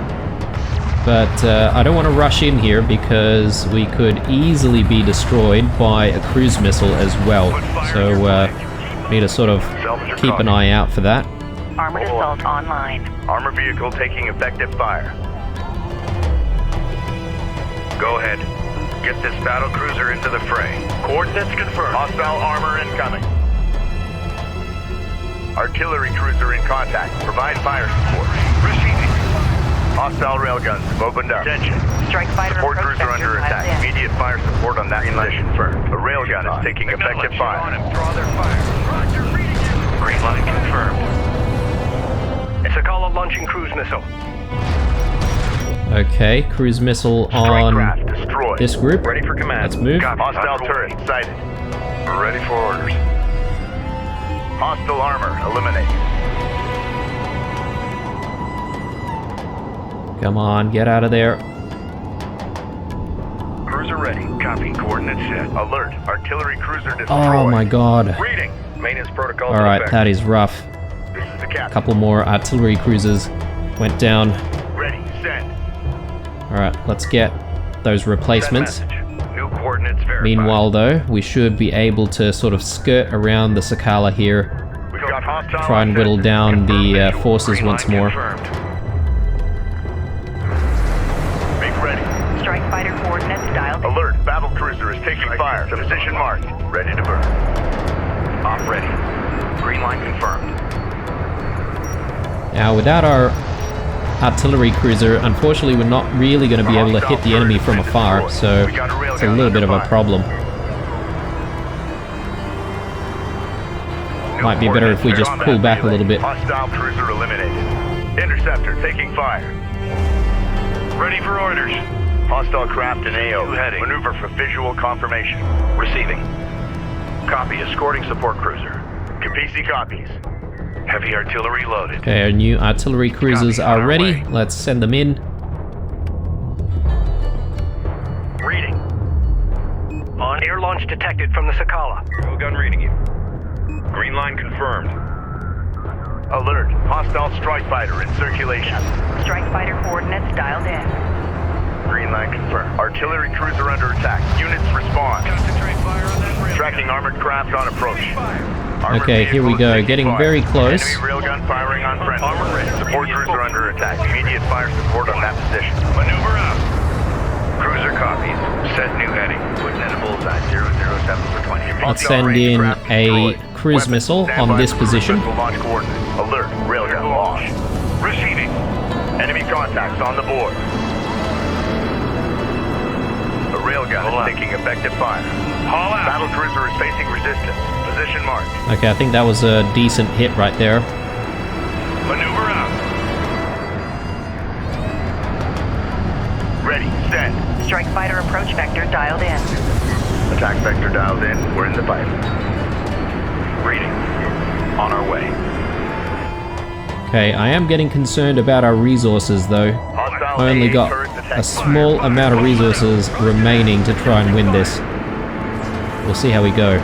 But I don't want to rush in here because we could easily be destroyed by a cruise missile as well. So need to sort of keep an eye out for that. Armored assault online. Armor vehicle taking effective fire. Go ahead. Get this battle cruiser into the fray. Coordinates confirmed. Hostile armor incoming. Artillery cruiser in contact. Provide fire support. Receiving. Hostile railguns have opened up. Attention. Strike fighter Support approach cruiser vector under attack. dialed in. Immediate fire support on that position. A railgun is taking effective On fire. him. Draw their fire. Roger. Reading you. Green line confirmed. Sakala launching cruise missile. Okay, cruise missile Strike on craft destroyed. this group. Ready for command. Let's move. Copy. Hostile On the turret way. sighted. Ready for orders. Hostile armor eliminated. Come on, get out of there. Cruiser ready. Copy. Coordinates set. Alert. Artillery cruiser destroyed. Oh my god. Reading. Maintenance protocols. Alright, that is rough. This is the captain. Couple more artillery cruisers went down. Ready. Send. Alright, let's get those replacements. Send message. New coordinates verified. Meanwhile though, we should be able to sort of skirt around the Sakala here. We've got hostile Try and whittle down the forces Green once line more. confirmed. Make ready. Strike fighter coordinates dialed in. Alert. Battle cruiser is taking fire. Position marked. Ready to burn. Op ready. Green line confirmed. Now without our artillery cruiser, unfortunately we're not really going to be able to hit the enemy from afar, so it's a little bit of a problem. Might be better if we just pull back a little bit. Hostile cruiser eliminated. Interceptor taking fire. Ready for orders. Hostile craft in AO. New heading. Maneuver for visual confirmation. Receiving. Copy. Escorting support cruiser. Kapisi copies. Heavy artillery loaded. Okay, our new artillery cruisers Copy, on are our ready. way. Let's send them in. Reading. On air launch detected from the Sakala. Gun reading you. Green line confirmed. Alert. Hostile strike fighter in circulation. Strike fighter coordinates dialed in. Green line confirmed. Artillery cruiser under attack. Units respond. Concentrate fire on that rail. Tracking armored craft on approach. Armored Okay, here we vehicle go. taking Getting fire. very close. Enemy railgun firing on friendly. Armor ready. Support cruiser under attack. Immediate fire support on that position. Maneuver out. Cruiser copies. Set new heading. Putting in a bullseye. 007 for 20. Let's send in a cruise missile on this position. Launch coordinates. Alert. Railgun launch. Receiving. Enemy contacts on the board. A railgun is taking effective fire. Haul out. Battle cruiser is facing resistance. Position marked. Okay, I think that was a decent hit right there. Maneuver out. Ready. Send. Strike fighter approach vector dialed in. Attack vector dialed in. We're in the fight. Reading. On our way. Okay, I am getting concerned about our resources though. Hostile I only AA got turret a detected. small amount of resources remaining to try and win this. We'll see how we go.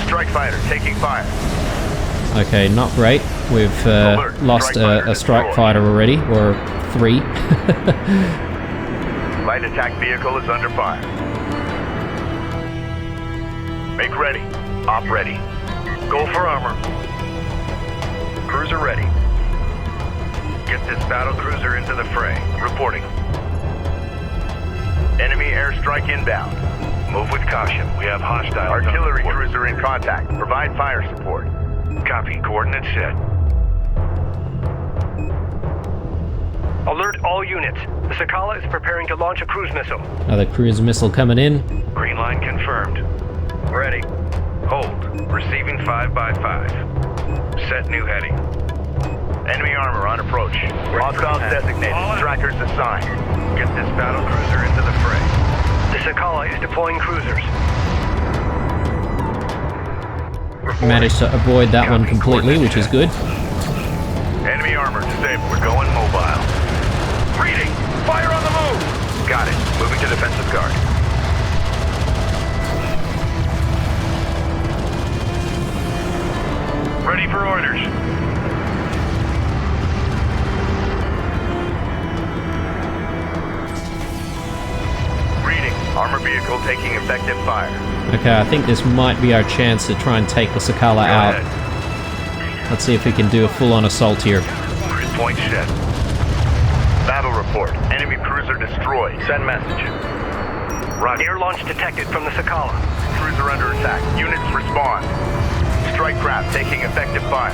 Strike fighter taking fire. Okay, not great. We've lost a strike fighter already, or 3. Light attack vehicle is under fire. Make ready. Op ready. Go for armor. Cruiser ready. Get this battle cruiser into the fray. Reporting. Enemy airstrike inbound. Move with caution. We have hostiles. Artillery cruiser in contact. Provide fire support. Copy. Coordinates set. Alert all units. The Sakala is preparing to launch a cruise missile. Another cruise missile coming in. Green line confirmed. Ready. Hold. Receiving 5x5. Set new heading. Enemy armor on approach. Hostiles designated. Trackers assigned. Get this battle cruiser into the fray. The Sakala is deploying cruisers. Managed to avoid that one completely, which is good. Enemy armor disabled. We're going mobile. Reading. Fire on the move. Got it. Moving to defensive guard. Ready for orders. Reading. Armor vehicle taking effective fire. Okay, I think this might be our chance to try and take the Sakala Go out. ahead. Let's see if we can do a full-on assault here. Point set. Battle report. Enemy cruiser destroyed. Send message. Roger. Air launch detected from the Sakala. Cruiser under attack. Units respond. Strike craft taking effective fire.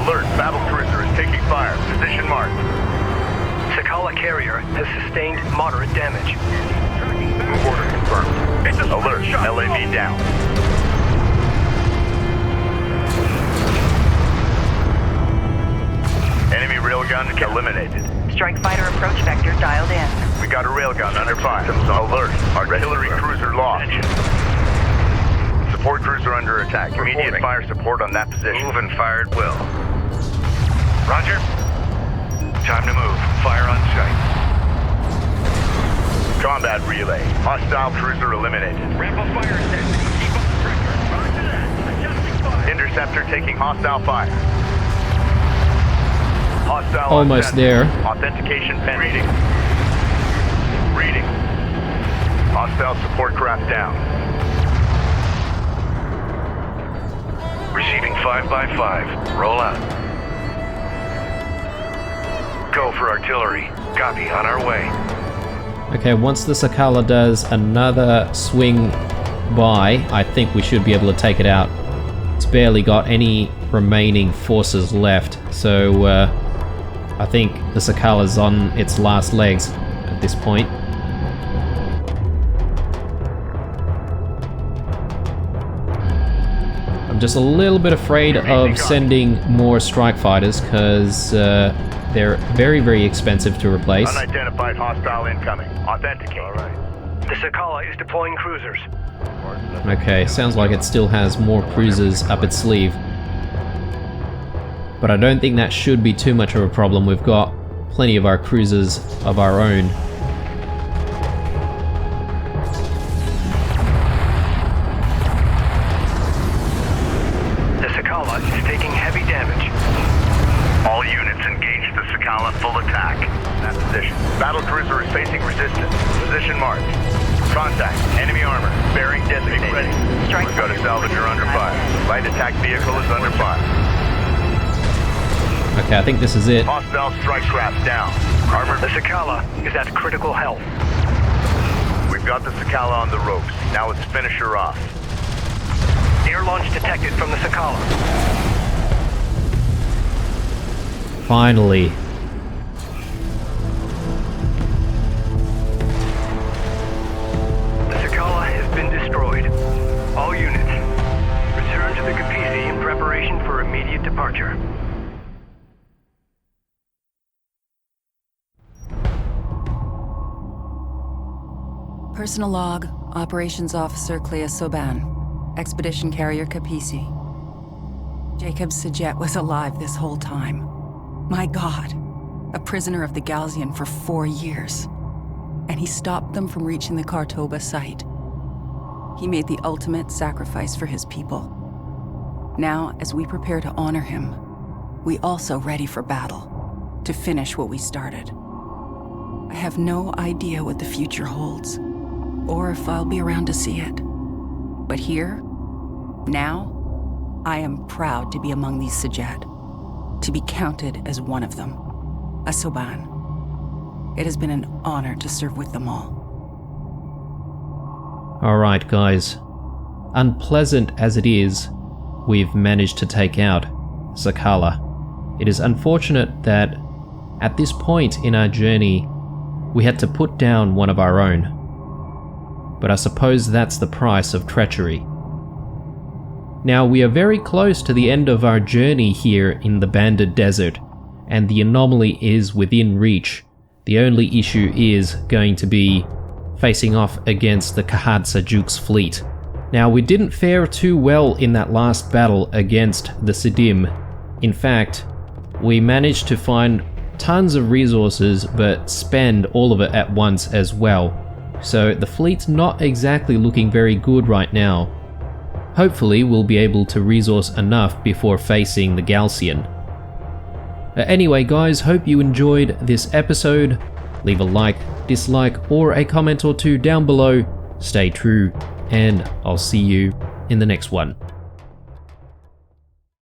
Alert. Battle cruiser is taking fire. Position marked. Sakala carrier has sustained moderate damage. Order confirmed. Alert. LAV down. Enemy railgun eliminated. Strike fighter approach vector dialed in. We got a railgun under fire. Alert. Artillery cruiser lost. Support cruiser under attack. Immediate fire support on that position. Move and fire at will. Roger. Time to move. Fire on sight. Combat relay. Hostile cruiser eliminated. Ramp up fire testing. Keep up the pressure. Roger that. Adjusting fire. Interceptor taking hostile fire. Hostile Almost on set. there. Authentication pending. Reading. Hostile support craft down. Receiving 5x5. Roll out. Go for artillery. Copy. On our way. Okay, once the Sakala does another swing by, I think we should be able to take it out. It's barely got any remaining forces left, so I think the Sakala's on its last legs at this point. I'm just a little bit afraid of sending more strike fighters because they're very, very expensive to replace. Unidentified hostile incoming. Authenticate. All right. The Sakala is deploying cruisers. Okay, sounds like it still has more cruisers up its sleeve. But I don't think that should be too much of a problem. We've got plenty of our cruisers of our own. The Sakala is taking heavy damage. All units engage the Sakala full attack. That position. Battle cruiser is facing resistance. Position marked. Contact. Enemy armor. Bearing designated. Ready. Strike We've got a salvager under fire. Light attack vehicle is under fire. Okay, I think this is it. Hostile strike craft down. Armored. The Sakala is at critical health. We've got the Sakala on the ropes. Now let's finish her off. Air launch detected from the Sakala. Finally. The Sakala has been destroyed. All units, return to the Kapisi in preparation for immediate departure. Personal log, Operations Officer Clea Soban. Expedition Carrier Kapisi. Jacob S'Jet was alive this whole time. My God, a prisoner of the Galzian for 4 years. And he stopped them from reaching the Kartoba site. He made the ultimate sacrifice for his people. Now, as we prepare to honor him, we also ready for battle, to finish what we started. I have no idea what the future holds, or if I'll be around to see it. But here, now, I am proud to be among these S'Jet, to be counted as one of them, a Soban. It has been an honor to serve with them all. Alright guys, unpleasant as it is, we've managed to take out Sakala. It is unfortunate that at this point in our journey, we had to put down one of our own. But I suppose that's the price of treachery. Now we are very close to the end of our journey here in the Banded Desert, and the anomaly is within reach. The only issue is going to be facing off against the Kahad-Sajuk's fleet. Now we didn't fare too well in that last battle against the Sidim. In fact, we managed to find tons of resources but spend all of it at once as well. So the fleet's not exactly looking very good right now. Hopefully we'll be able to resource enough before facing the Galcian. Anyway guys, hope you enjoyed this episode. Leave a like, dislike, or a comment or two down below. Stay true, and I'll see you in the next one.